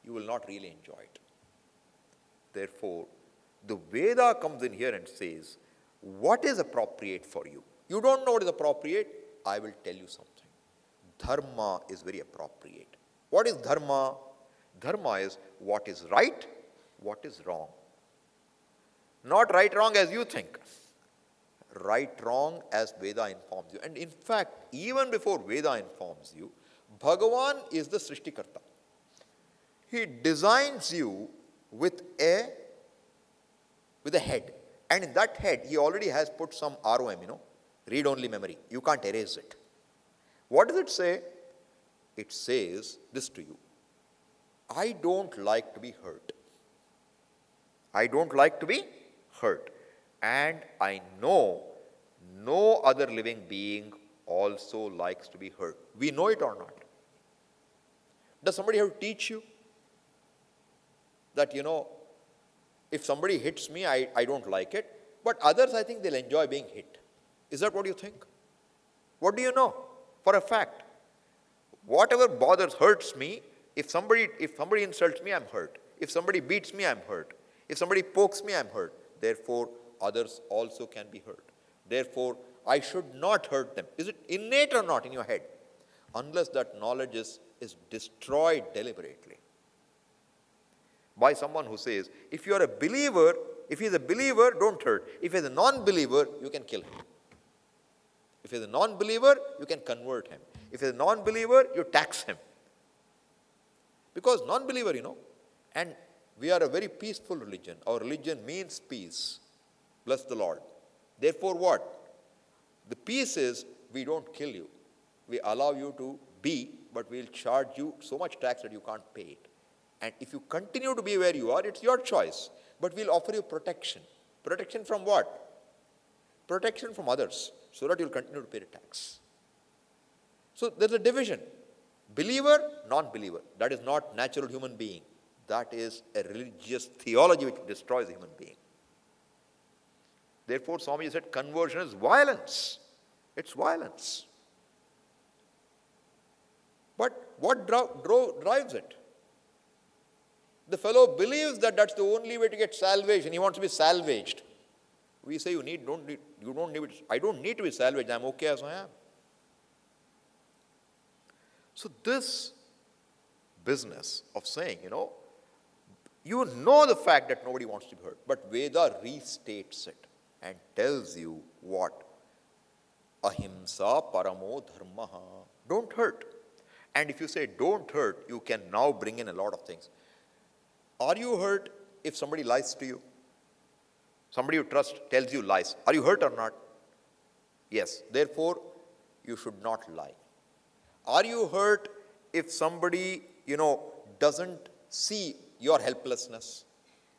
you will not really enjoy it. Therefore, the Veda comes in here and says, what is appropriate for you? You don't know what is appropriate? I will tell you something. Dharma is very appropriate. What is dharma? Dharma is what is right, what is wrong. Not right, wrong as you think. right wrong as Veda informs you. And in fact, even before Veda informs you, Bhagavan is the Srishtikarta. He designs you with a head. And in that head, he already has put some ROM, read-only memory. You can't erase it. What does it say? It says this to you. I don't like to be hurt. I don't like to be hurt. And I know no other living being also likes to be hurt. We know it or not. Does somebody have to teach you that, if somebody hits me, I don't like it, but others, I think they'll enjoy being hit. Is that what you think? What do you know? For a fact, whatever hurts me, if somebody insults me, I'm hurt. If somebody beats me, I'm hurt. If somebody pokes me, I'm hurt. Therefore, others also can be hurt. Therefore, I should not hurt them. Is it innate or not in your head? Unless that knowledge is destroyed deliberately by someone who says, if you are a believer, if he is a believer, don't hurt. If he is a non-believer, you can kill him. If he is a non-believer, you can convert him. If he is a non-believer, you tax him. Because non-believer, and we are a very peaceful religion. Our religion means peace. Bless the Lord. Therefore what? The peace is, we don't kill you. We allow you to be, but we'll charge you so much tax that you can't pay it. And if you continue to be where you are, it's your choice. But we'll offer you protection. Protection from what? Protection from others, so that you'll continue to pay the tax. So there's a division. Believer, non-believer. That is not natural human being. That is a religious theology which destroys a human being. Therefore, Swamiji said conversion is violence. It's violence. But what drives it? The fellow believes that that's the only way to get salvation. He wants to be salvaged. We say I don't need to be salvaged. I'm okay as I am. So this business of saying, you know the fact that nobody wants to be hurt, but Veda restates it and tells you what? Ahimsa paramo dharmaha. Don't hurt. And if you say don't hurt, you can now bring in a lot of things. Are you hurt if somebody lies to you? Somebody you trust tells you lies. Are you hurt or not? Yes. Therefore, you should not lie. Are you hurt if somebody, doesn't see your helplessness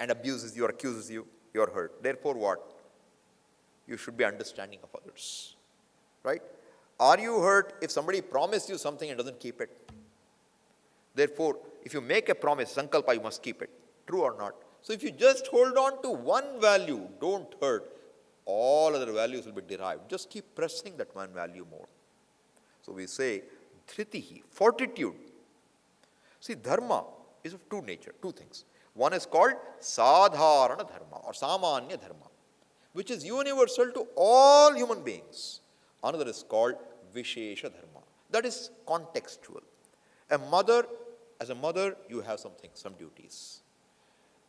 and abuses you or accuses you? You're hurt. Therefore, what? You should be understanding of others. Right? Are you hurt if somebody promised you something and doesn't keep it? Therefore, if you make a promise, sankalpa, you must keep it. True or not? So if you just hold on to one value, don't hurt, all other values will be derived. Just keep pressing that one value more. So we say, dhritihi, fortitude. See, dharma is of two things. One is called sadharana dharma or samanya dharma, which is universal to all human beings. Another is called vishesha dharma. That is contextual. As a mother, you have some duties.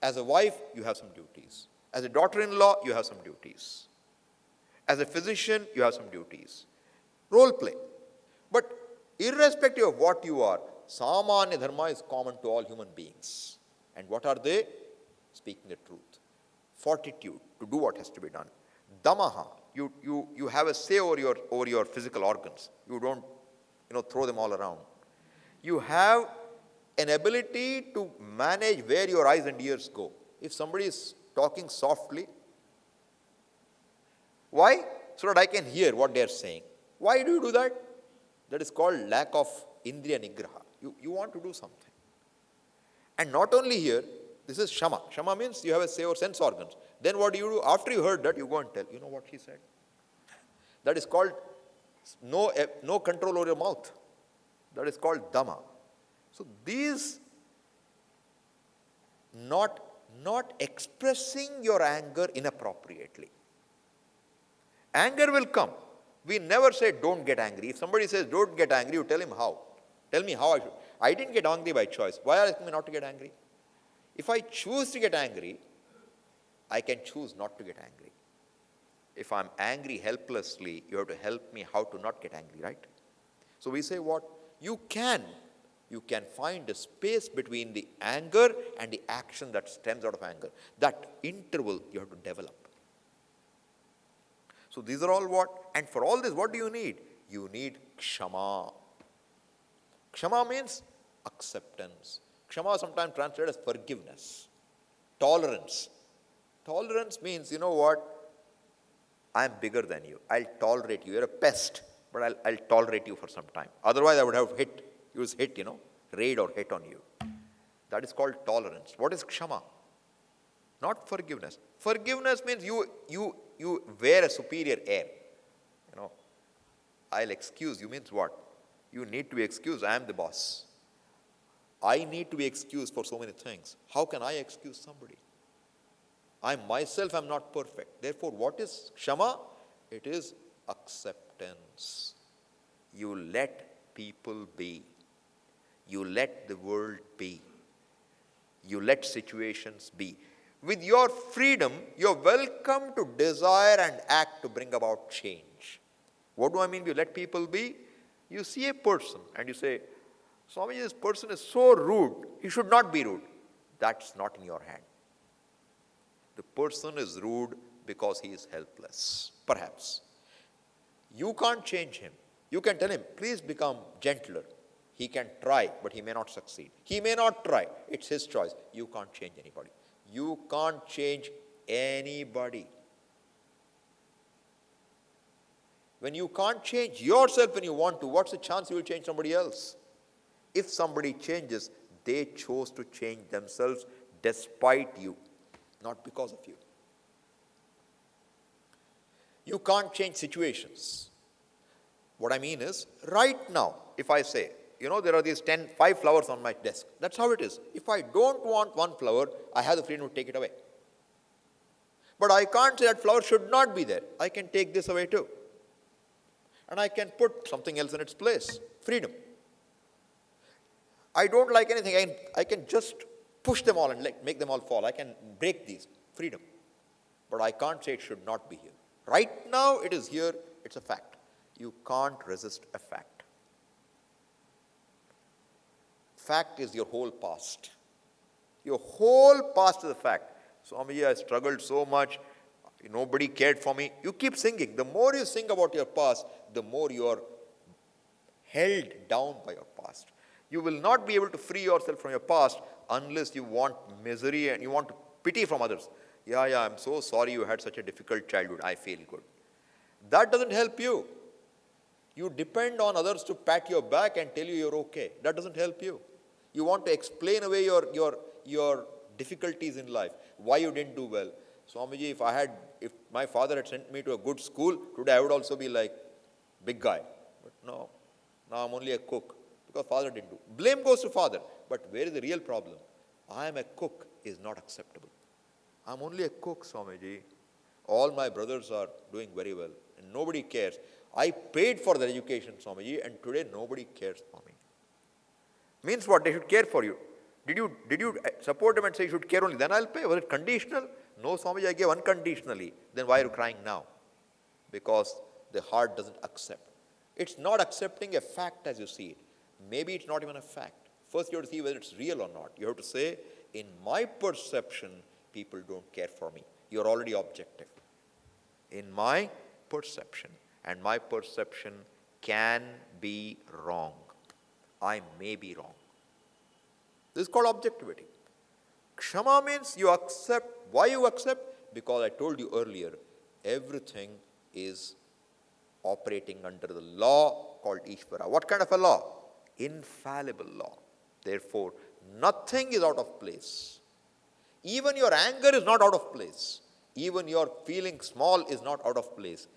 As a wife, you have some duties. As a daughter-in-law, you have some duties. As a physician, you have some duties. Role play. But irrespective of what you are, samanya dharma is common to all human beings. And what are they? Speaking the truth. Fortitude to do what has to be done. Damaha, you have a say over your physical organs. You don't throw them all around. You have an ability to manage where your eyes and ears go. If somebody is talking softly, why? So that I can hear what they are saying. Why do you do that? That is called lack of indriya nigraha. You want to do something. And not only here, this is shama. Shama means you have a say over sense organs. Then what do you do? After you heard that, you go and tell, you know what she said? That is called no control over your mouth. That is called dhamma. So these, not expressing your anger inappropriately. Anger will come. We never say don't get angry. If somebody says don't get angry, you tell him how. Tell me how I should. I didn't get angry by choice. Why are you asking me not to get angry? If I choose to get angry, I can choose not to get angry. If I'm angry helplessly, you have to help me how to not get angry, right? So we say what? You can find a space between the anger and the action that stems out of anger. That interval you have to develop. So these are all what? And for all this, what do you need? You need kshama. Kshama means acceptance. Kshama sometimes translated as forgiveness. Tolerance. Tolerance means, you know what? I'm bigger than you. I'll tolerate you. You're a pest, but I'll tolerate you for some time. Otherwise, I would have use hit, raid or hit on you. That is called tolerance. What is kshama? Not forgiveness. Forgiveness means you wear a superior air. I'll excuse you means what? You need to be excused. I am the boss. I need to be excused for so many things. How can I excuse somebody? I myself am not perfect. Therefore, what is kshama? It is acceptance. You let people be. You let the world be. You let situations be. With your freedom, you're welcome to desire and act to bring about change. What do I mean you let people be? You see a person and you say, Swamiji, this person is so rude. He should not be rude. That's not in your hand. The person is rude because he is helpless, perhaps. You can't change him. You can tell him, please become gentler. He can try, but he may not succeed. He may not try. It's his choice. You can't change anybody. You can't change anybody. When you can't change yourself when you want to, what's the chance you will change somebody else? If somebody changes, they chose to change themselves despite you, not because of you. You can't change situations. What I mean is, right now, if I say, there are these 5 flowers on my desk. That's how it is. If I don't want one flower, I have the freedom to take it away. But I can't say that flower should not be there. I can take this away too. And I can put something else in its place. Freedom. I don't like anything. I can just push them all and make them all fall. I can break these. Freedom. But I can't say it should not be here. Right now it is here. It's a fact. You can't resist a fact. Fact is your whole past. Your whole past is a fact. Swamiji, I struggled so much. Nobody cared for me. You keep singing. The more you sing about your past, the more you are held down by your past. You will not be able to free yourself from your past unless you want misery and you want pity from others. Yeah, I'm so sorry you had such a difficult childhood. I feel good. That doesn't help you. You depend on others to pat your back and tell you you're okay. That doesn't help you. You want to explain away your difficulties in life, why you didn't do well. Swamiji, if my father had sent me to a good school, today I would also be like big guy. But no, now I'm only a cook because father didn't do. Blame goes to father. But where is the real problem? I am a cook is not acceptable. I'm only a cook, Swamiji. All my brothers are doing very well and nobody cares. I paid for their education, Swamiji, and today nobody cares for me. Means what? They should care for you. Did you support them and say you should care only? Then I'll pay. Was it conditional? No, Swamiji, I gave unconditionally. Then why are you crying now? Because the heart doesn't accept. It's not accepting a fact as you see it. Maybe it's not even a fact. First you have to see whether it's real or not. You have to say, in my perception, people don't care for me. You're already objective. In my perception. And my perception can be wrong. I may be wrong. This is called objectivity. Kshama means you accept. Why you accept? Because I told you earlier, everything is operating under the law called Ishvara. What kind of a law? Infallible law. Therefore, nothing is out of place. Even your anger is not out of place. Even your feeling small is not out of place.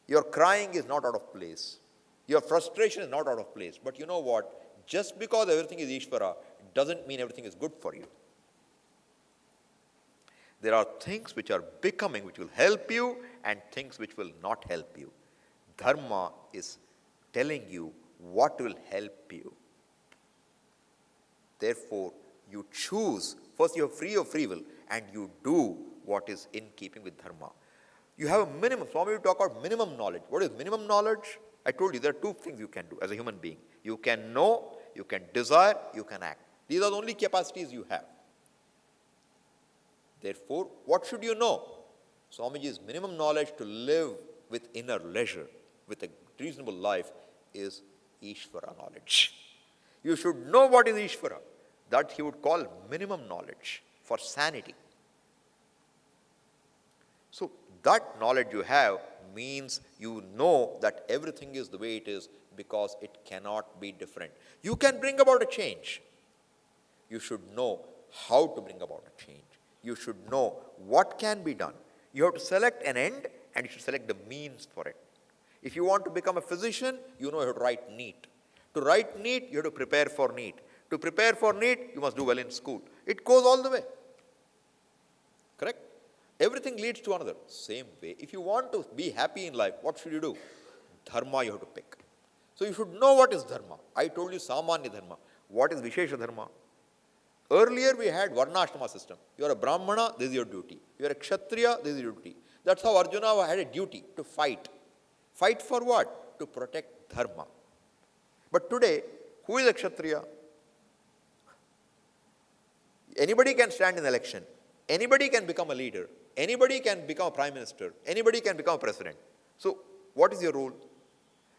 Your crying is not out of place. Your frustration is not out of place. But you know what? Just because everything is Ishvara doesn't mean everything is good for you. There are things which are becoming, which will help you, and things which will not help you. Dharma is telling you what will help you. Therefore, you choose. First, you are free of free will, and you do what is in keeping with Dharma. You have a minimum. Some of you talk about minimum knowledge. What is minimum knowledge? I told you there are two things you can do as a human being. You can know, you can desire, you can act. These are the only capacities you have. Therefore, what should you know? Swamiji's minimum knowledge to live with inner leisure, with a reasonable life, is Ishvara knowledge. You should know what is Ishvara. That he would call minimum knowledge for sanity. So that knowledge you have means you know that everything is the way it is because it cannot be different. You can bring about a change. You should know how to bring about a change. You should know what can be done. You have to select an end and you should select the means for it. If you want to become a physician, you know you have to write NEET. To write NEET, you have to prepare for NEET. To prepare for NEET, you must do well in school. It goes all the way. Correct? Everything leads to another. Same way, if you want to be happy in life, what should you do? Dharma you have to pick. So you should know what is dharma. I told you Samanya dharma. What is Vishesha dharma? Earlier we had Varnashrama system. You are a Brahmana, this is your duty. You are a Kshatriya, this is your duty. That's how Arjuna had a duty to fight. Fight for what? To protect dharma. But today, who is a Kshatriya? Anybody can stand in election. Anybody can become a leader. Anybody can become a prime minister. Anybody can become a president. So, what is your role?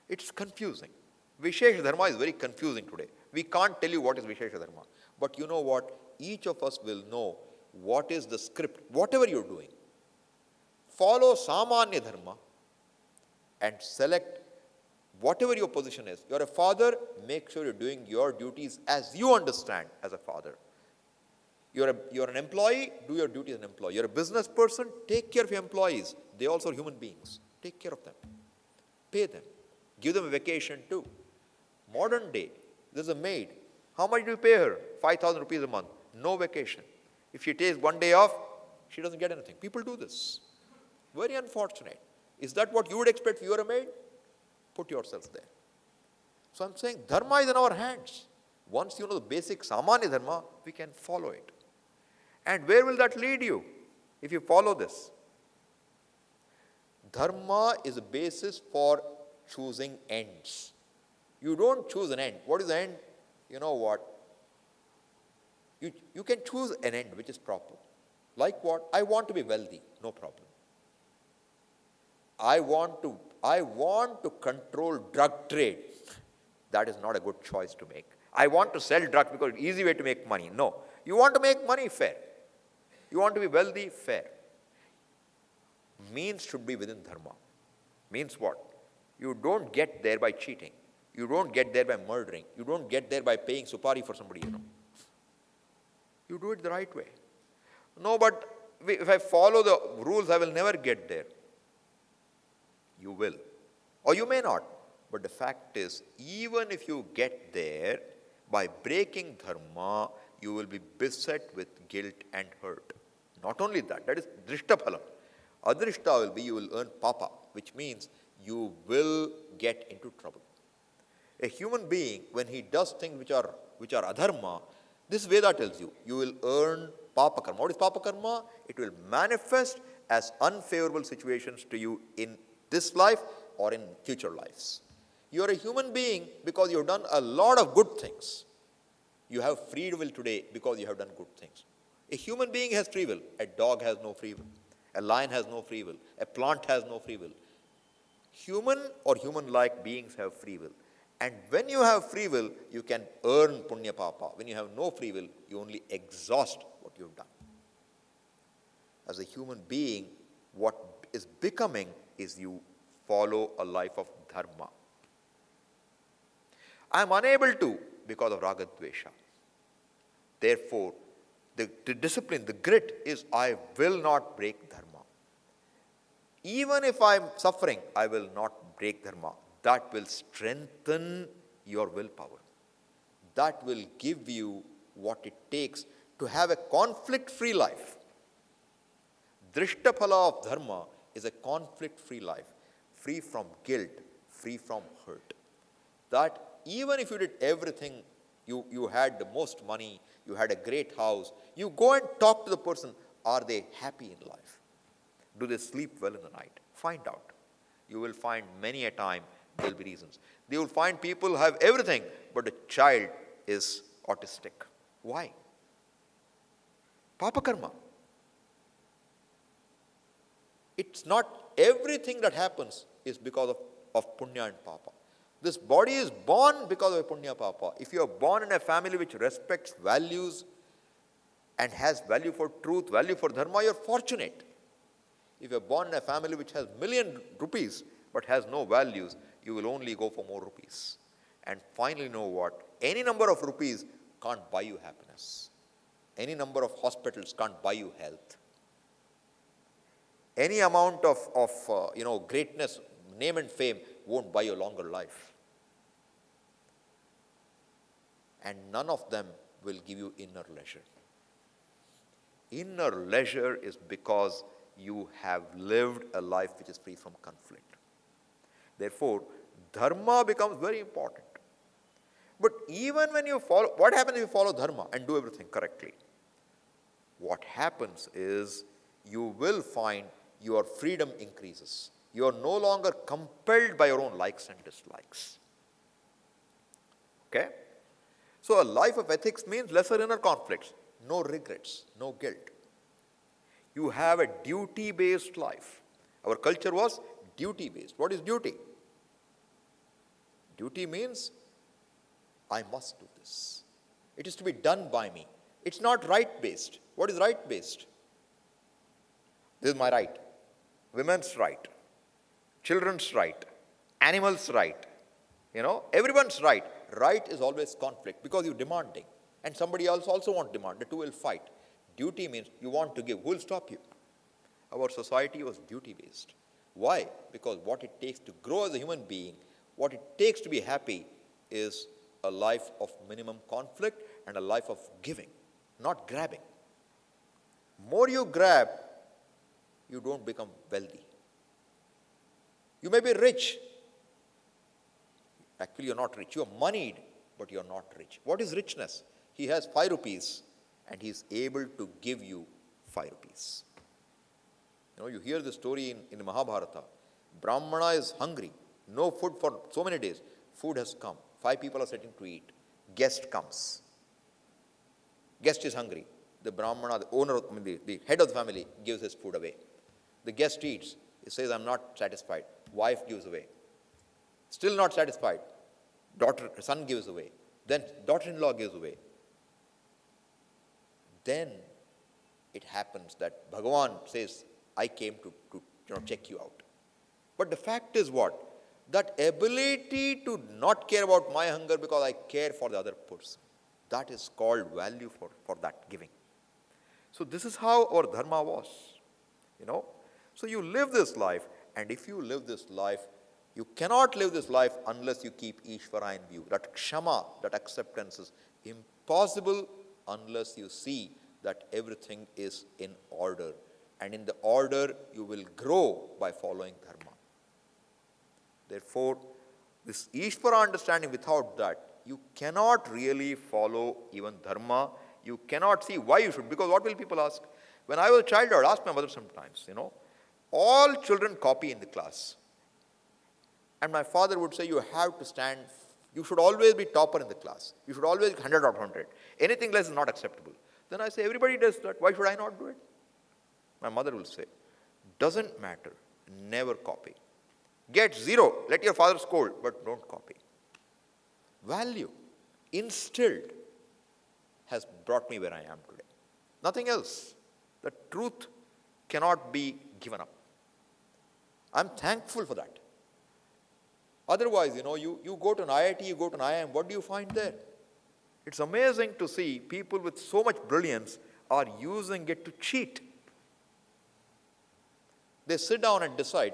It's confusing. Vishesha dharma is very confusing today. We can't tell you what is Vishesha dharma. But you know what? Each of us will know what is the script, whatever you're doing. Follow Samanya dharma and select whatever your position is. You're a father, make sure you're doing your duties as you understand as a father. You're an employee, do your duty as an employee. You're a business person, take care of your employees. They also are human beings. Take care of them. Pay them. Give them a vacation too. Modern day, there's a maid. How much do you pay her? 5,000 rupees a month. No vacation. If she takes one day off, she doesn't get anything. People do this. Very unfortunate. Is that what you would expect if you were a maid? Put yourself there. So I'm saying dharma is in our hands. Once you know the basic Samanya dharma, we can follow it. And where will that lead you if you follow this? Dharma is a basis for choosing ends. You don't choose an end. What is the end? You know what? You can choose an end which is proper. Like what? I want to be wealthy. No problem. I want to control drug trade. That is not a good choice to make. I want to sell drugs because it's an easy way to make money. No. You want to make money? Fair. You want to be wealthy? Fair. Means should be within dharma. Means what? You don't get there by cheating. You don't get there by murdering. You don't get there by paying supari for somebody, You do it the right way. No, but if I follow the rules, I will never get there. You will. Or you may not. But the fact is, even if you get there, by breaking dharma, you will be beset with guilt and hurt. Not only that, that is drishtaphalam. Adrishta will be you will earn papa, which means you will get into trouble. A human being, when he does things which are adharma, this Veda tells you, you will earn papa karma. What is papa karma? It will manifest as unfavorable situations to you in this life or in future lives. You are a human being because you have done a lot of good things. You have free will today because you have done good things. A human being has free will. A dog has no free will. A lion has no free will. A plant has no free will. Human or human-like beings have free will. And when you have free will, you can earn punya papa. When you have no free will, you only exhaust what you have done. As a human being, what is becoming is you follow a life of dharma. I am unable to because of ragadvesha. Therefore, the discipline, the grit is I will not break dharma. Even if I am suffering, I will not break dharma. That will strengthen your willpower. That will give you what it takes to have a conflict-free life. Drishtaphala of dharma is a conflict-free life, free from guilt, free from hurt. That even if you did everything, you had the most money, you had a great house, you go and talk to the person, are they happy in life? Do they sleep well in the night? Find out. You will find many a time there will be reasons. They will find people have everything, but the child is autistic. Why? Papa karma. It's not everything that happens is because of punya and papa. This body is born because of a punya papa. If you are born in a family which respects values and has value for truth, value for dharma, you are fortunate. If you are born in a family which has million rupees but has no values, you will only go for more rupees. And finally, know what? Any number of rupees can't buy you happiness. Any number of hospitals can't buy you health. Any amount of greatness, name and fame won't buy you a longer life. And none of them will give you inner leisure. Inner leisure is because you have lived a life which is free from conflict. Therefore, dharma becomes very important. But even when you follow, what happens if you follow dharma and do everything correctly? What happens is you will find your freedom increases. You are no longer compelled by your own likes and dislikes. Okay? So a life of ethics means lesser inner conflicts, no regrets, no guilt. You have a duty-based life. Our culture was duty-based. What is duty? Duty means I must do this. It is to be done by me. It's not right-based. What is right-based? This is my right. Women's right. Children's right. Animals' right. Everyone's right. Right is always conflict because you're demanding. And somebody else also wants demand. The two will fight. Duty means you want to give. Who will stop you? Our society was duty-based. Why? Because what it takes to grow as a human being, what it takes to be happy is a life of minimum conflict and a life of giving, not grabbing. More you grab, you don't become wealthy. You may be rich. Actually, you're not rich. You're moneyed, but you're not rich. What is richness? He has 5 rupees and he's able to give you 5 rupees. You hear the story in the Mahabharata. Brahmana is hungry. No food for so many days. Food has come. 5 people are sitting to eat. Guest comes. Guest is hungry. The Brahmana, the owner, the head of the family, gives his food away. The guest eats. He says, I'm not satisfied. Wife gives away. Still not satisfied. Son gives away. Then daughter-in-law gives away. Then it happens that Bhagavan says, I came to check you out. But the fact is what? That ability to not care about my hunger because I care for the other person. That is called value for that giving. So this is how our dharma was. So you live this life, and if you live this life, you cannot live this life unless you keep Ishvara in view. That kshama, that acceptance is impossible unless you see that everything is in order. And in the order, you will grow by following dharma. Therefore, this Ishvara understanding, without that, you cannot really follow even dharma. You cannot see why you should. Because what will people ask? When I was a child, I would ask my mother sometimes, all children copy in the class. And my father would say, you have to stand, you should always be topper in the class. You should always 100 out of 100. Anything less is not acceptable. Then I say, everybody does that. Why should I not do it? My mother will say, doesn't matter. Never copy. Get 0. Let your father scold, but don't copy. Value, instilled, has brought me where I am today. Nothing else. The truth cannot be given up. I'm thankful for that. Otherwise, you go to an IIT, you go to an IIM, what do you find there? It's amazing to see people with so much brilliance are using it to cheat. They sit down and decide,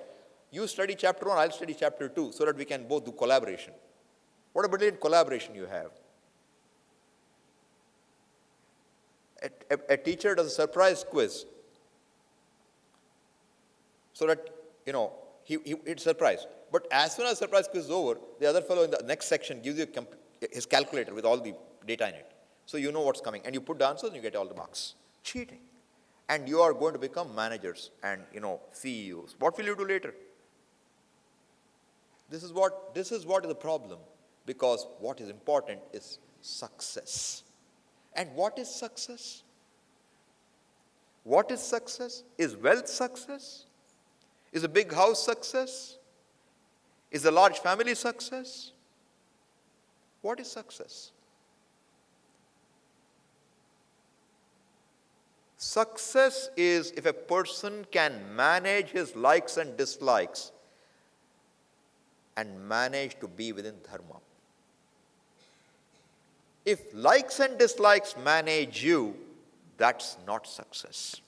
you study chapter 1, I'll study chapter 2, so that we can both do collaboration. What a brilliant collaboration you have. A teacher does a surprise quiz so that, it's surprise. But as soon as the surprise quiz is over, the other fellow in the next section gives you his calculator with all the data in it. So you know what's coming. And you put the answers and you get all the marks. Cheating. and you are going to become managers and, CEOs. What will you do later? This is what is the problem, because what is important is success. And what is success? What is success? Is wealth success? Is a big house success? Is a large family success? What is success? Success is if a person can manage his likes and dislikes and manage to be within dharma. If likes and dislikes manage you, that's not success.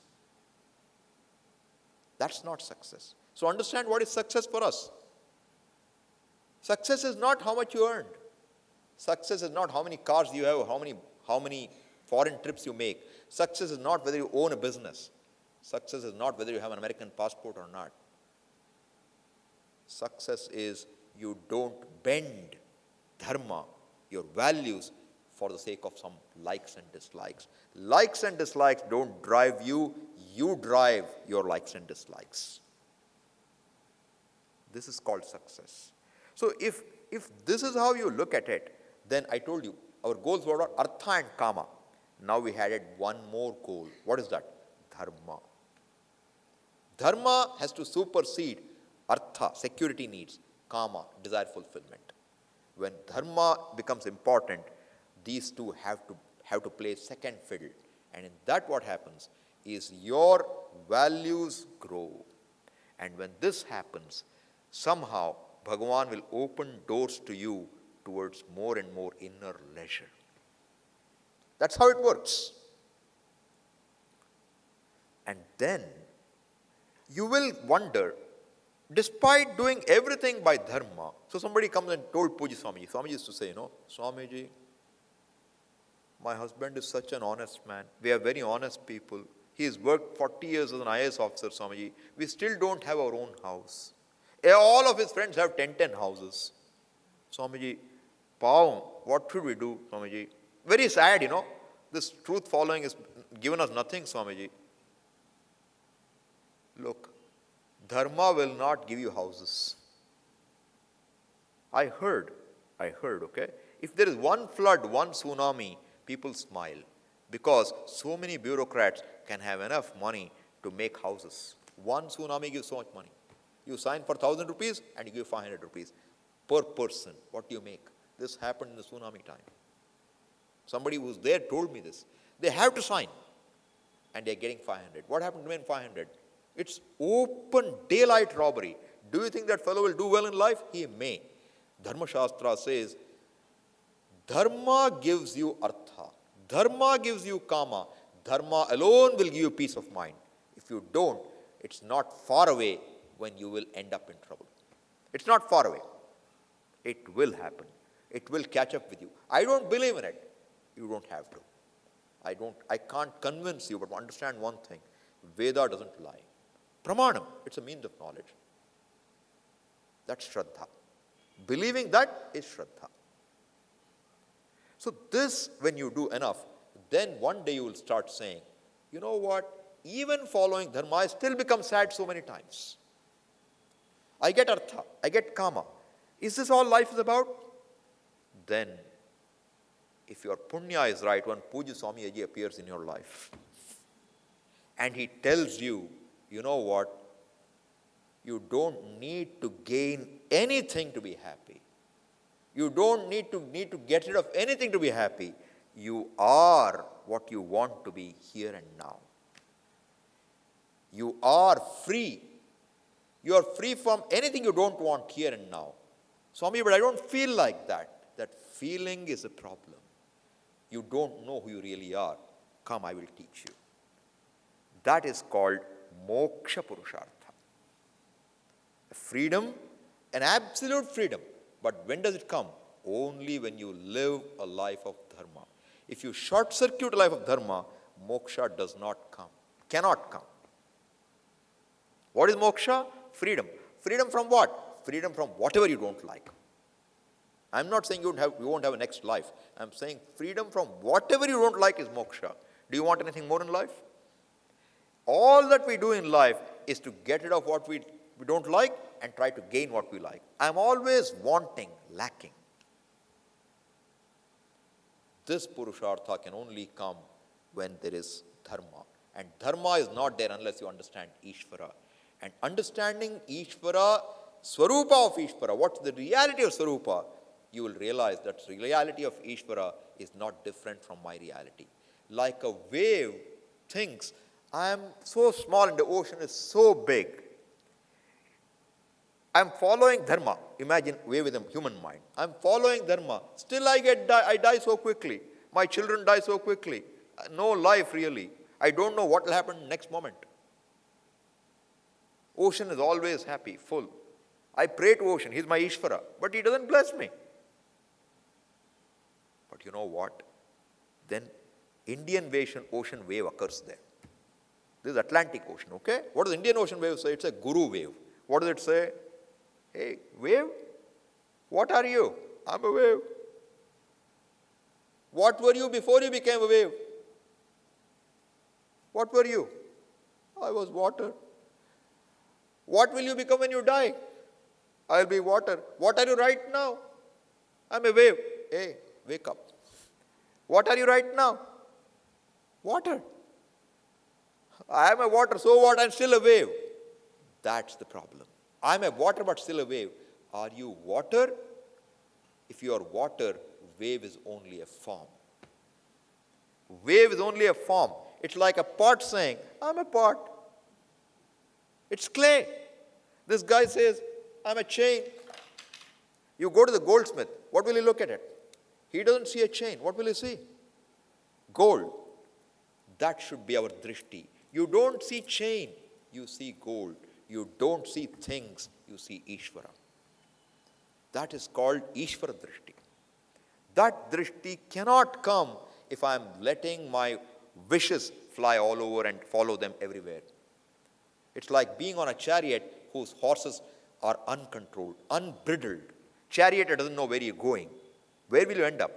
That's not success. So understand what is success for us. Success is not how much you earned. Success is not how many cars you have, how many foreign trips you make. Success is not whether you own a business. Success is not whether you have an American passport or not. Success is you don't bend dharma, your values, for the sake of some likes and dislikes. Likes and dislikes don't drive you, you drive your likes and dislikes. This is called success. So if this is how you look at it, then I told you, our goals were artha and kama. Now we added one more goal. What is that? Dharma. Dharma has to supersede artha, security needs, kama, desire fulfillment. When dharma becomes important, these two have to play second fiddle. And in that what happens is your values grow. And when this happens, somehow Bhagavan will open doors to you towards more and more inner leisure. That's how it works. And then you will wonder, despite doing everything by dharma, so somebody comes and told Puji Swamiji, Swamiji used to say, Swamiji, my husband is such an honest man. We are very honest people. He has worked 40 years as an IAS officer, Swamiji. We still don't have our own house. All of his friends have 10 houses. Swamiji, Pavam, what should we do, Swamiji? Very sad, This truth following has given us nothing, Swamiji. Look, dharma will not give you houses. I heard, okay? If there is one flood, one tsunami, people smile because so many bureaucrats can have enough money to make houses. One tsunami gives so much money. You sign for 1,000 rupees and you give 500 rupees per person. What do you make? This happened in the tsunami time. Somebody who was there told me this. They have to sign and they're getting 500. What happened to me in 500? It's open daylight robbery. Do you think that fellow will do well in life? He may. Dharma Shastra says, Dharma gives you artha. Dharma gives you kama. Dharma alone will give you peace of mind. If you don't, it's not far away when you will end up in trouble. It's not far away. It will happen. It will catch up with you. I don't believe in it. You don't have to. I can't convince you, but understand one thing. Veda doesn't lie. Pramanam, it's a means of knowledge. That's Shraddha. Believing that is Shraddha. So this, when you do enough, then one day you will start saying, you know what, even following dharma, I still become sad so many times. I get artha, I get kama. Is this all life is about? Then, if your punya is right, when Puja Swamiji appears in your life, and he tells you, you know what, you don't need to gain anything to be happy. You don't need to get rid of anything to be happy. You are what you want to be here and now. You are free. You are free from anything you don't want here and now. Swami, but I don't feel like that. That feeling is a problem. You don't know who you really are. Come, I will teach you. That is called moksha purushartha. Freedom, an absolute freedom. But when does it come? Only when you live a life of dharma. If you short circuit a life of dharma, moksha does not come, cannot come. What is moksha? Freedom. Freedom from what? Freedom from whatever you don't like. I'm not saying you won't have a next life. I'm saying freedom from whatever you don't like is moksha. Do you want anything more in life? all that we do in life is to get rid of what we don't like and try to gain what we like. I'm always wanting, lacking. This Purushartha can only come when there is dharma. And dharma is not there unless you understand Ishvara. And understanding Ishvara, Swarupa of Ishvara, what's the reality of Swarupa, you will realize that the reality of Ishvara is not different from my reality. Like a wave thinks, I am so small and the ocean is so big. I am following dharma. Imagine wave with a human mind. I am following dharma. Still I die so quickly. My children die so quickly. No life really. I don't know what will happen next moment. Ocean is always happy, full. I pray to ocean. He's my Ishvara. But he doesn't bless me. But you know what? Then Indian Ocean wave occurs there. This is Atlantic Ocean, okay? What does Indian Ocean wave say? It's a guru wave. What does it say? Hey, wave, what are you? I'm a wave. What were you before you became a wave? What were you? I was water. What will you become when you die? I'll be water. What are you right now? I'm a wave. Hey, wake up. What are you right now? Water. I am a water, so what? I'm still a wave. That's the problem. I'm a water but still a wave. Are you water? If you are water, wave is only a form. Wave is only a form. It's like a pot saying, I'm a pot. It's clay. This guy says, I'm a chain. You go to the goldsmith, what will he look at it? He doesn't see a chain. What will he see? Gold. That should be our drishti. You don't see chain, you see gold. You don't see things, you see Ishvara. That is called Ishvara drishti. That drishti cannot come if I am letting my wishes fly all over and follow them everywhere. It's like being on a chariot whose horses are uncontrolled, unbridled. Chariot doesn't know where you're going. Where will you end up?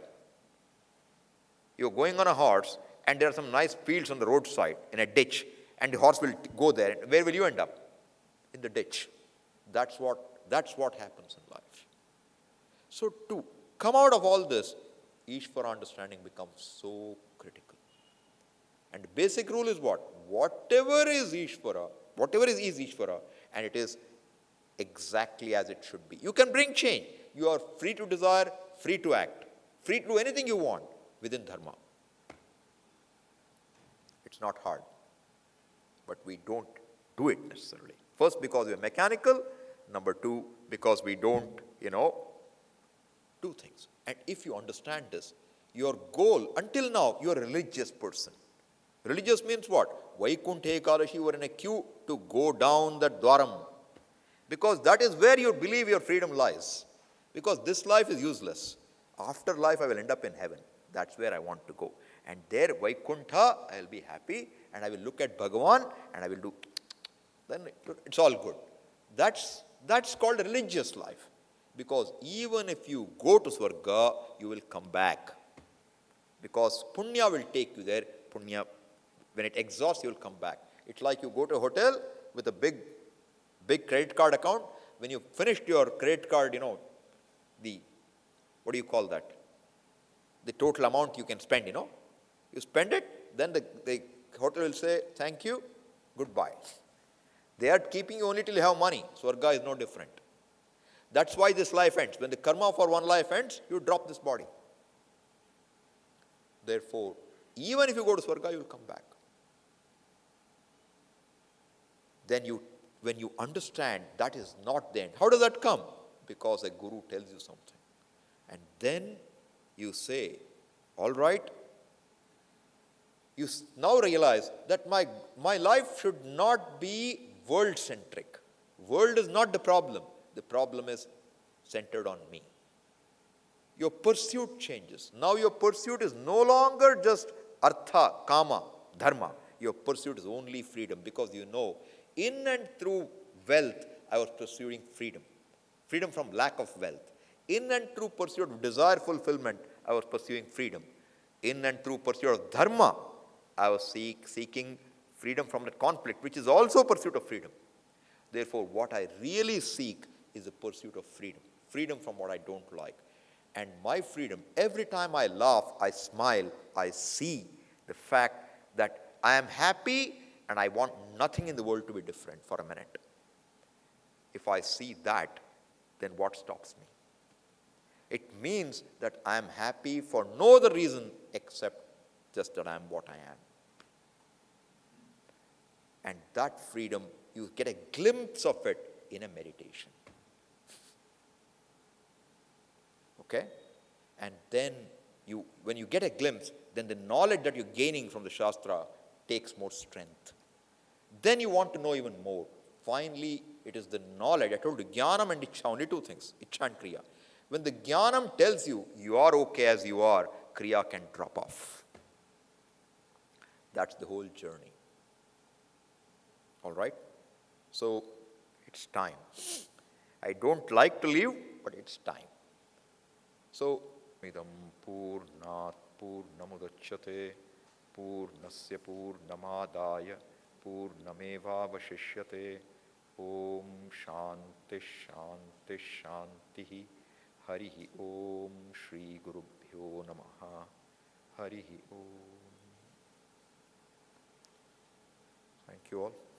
You're going on a horse and there are some nice fields on the roadside in a ditch and the horse will go there. Where will you end up? In the ditch. That's what happens in life. So to come out of all this, Ishvara understanding becomes so critical. And the basic rule is what? Whatever is Ishvara, and it is exactly as it should be. You can bring change. You are free to desire, free to act, free to do anything you want within dharma. It's not hard, but we don't do it necessarily. First, because we are mechanical. Number two, because we don't, do things. And if you understand this, your goal, until now, you are a religious person. Religious means what? Vaikuntha Ekadashi, you are in a queue to go down the Dwaram. Because that is where you believe your freedom lies. Because this life is useless. After life, I will end up in heaven. That's where I want to go. And there, Vaikuntha, I will be happy, and I will look at Bhagavan, and I will do, then it's all good. That's called a religious life. Because even if you go to Swarga, you will come back. Because Punya will take you there. Punya, when it exhausts, you will come back. It's like you go to a hotel with a big credit card account. When you finished your credit card, what do you call that? The total amount you can spend, You spend it, then the hotel will say, thank you, goodbye. They are keeping you only till you have money. Swarga is no different. That's why this life ends. When the karma for one life ends, you drop this body. Therefore, even if you go to Swarga, you will come back. Then when you understand that is not the end. How does that come? Because a guru tells you something. And then you say, all right, you now realize that my life should not be world-centric. World is not the problem. The problem is centered on me. Your pursuit changes. Now your pursuit is no longer just artha, kama, dharma. Your pursuit is only freedom, because in and through wealth, I was pursuing freedom. Freedom from lack of wealth. In and through pursuit of desire fulfillment, I was pursuing freedom. In and through pursuit of dharma, I was seeking freedom from that conflict, which is also pursuit of freedom. Therefore, what I really seek is the pursuit of freedom, freedom from what I don't like. And my freedom, every time I laugh, I smile, I see the fact that I am happy and I want nothing in the world to be different for a minute. If I see that, then what stops me? It means that I am happy for no other reason except just that I am what I am. And that freedom, you get a glimpse of it in a meditation. Okay? And then when you get a glimpse, then the knowledge that you're gaining from the Shastra takes more strength. Then you want to know even more. Finally, it is the knowledge. I told you, Jnanam and Ichcha, only two things, Ichcha and Kriya. When the Jnanam tells you, you are okay as you are, Kriya can drop off. That's the whole journey. All right? So, it's time. I don't like to leave, but it's time. So, Idam Purnat Purnamudachyate Purnasya Purnamadaya Purnamevavashishyate Om Shanti Shanti Shanti Harihi Om Shri Gurubhyo Namaha Harihi Om. Thank you all.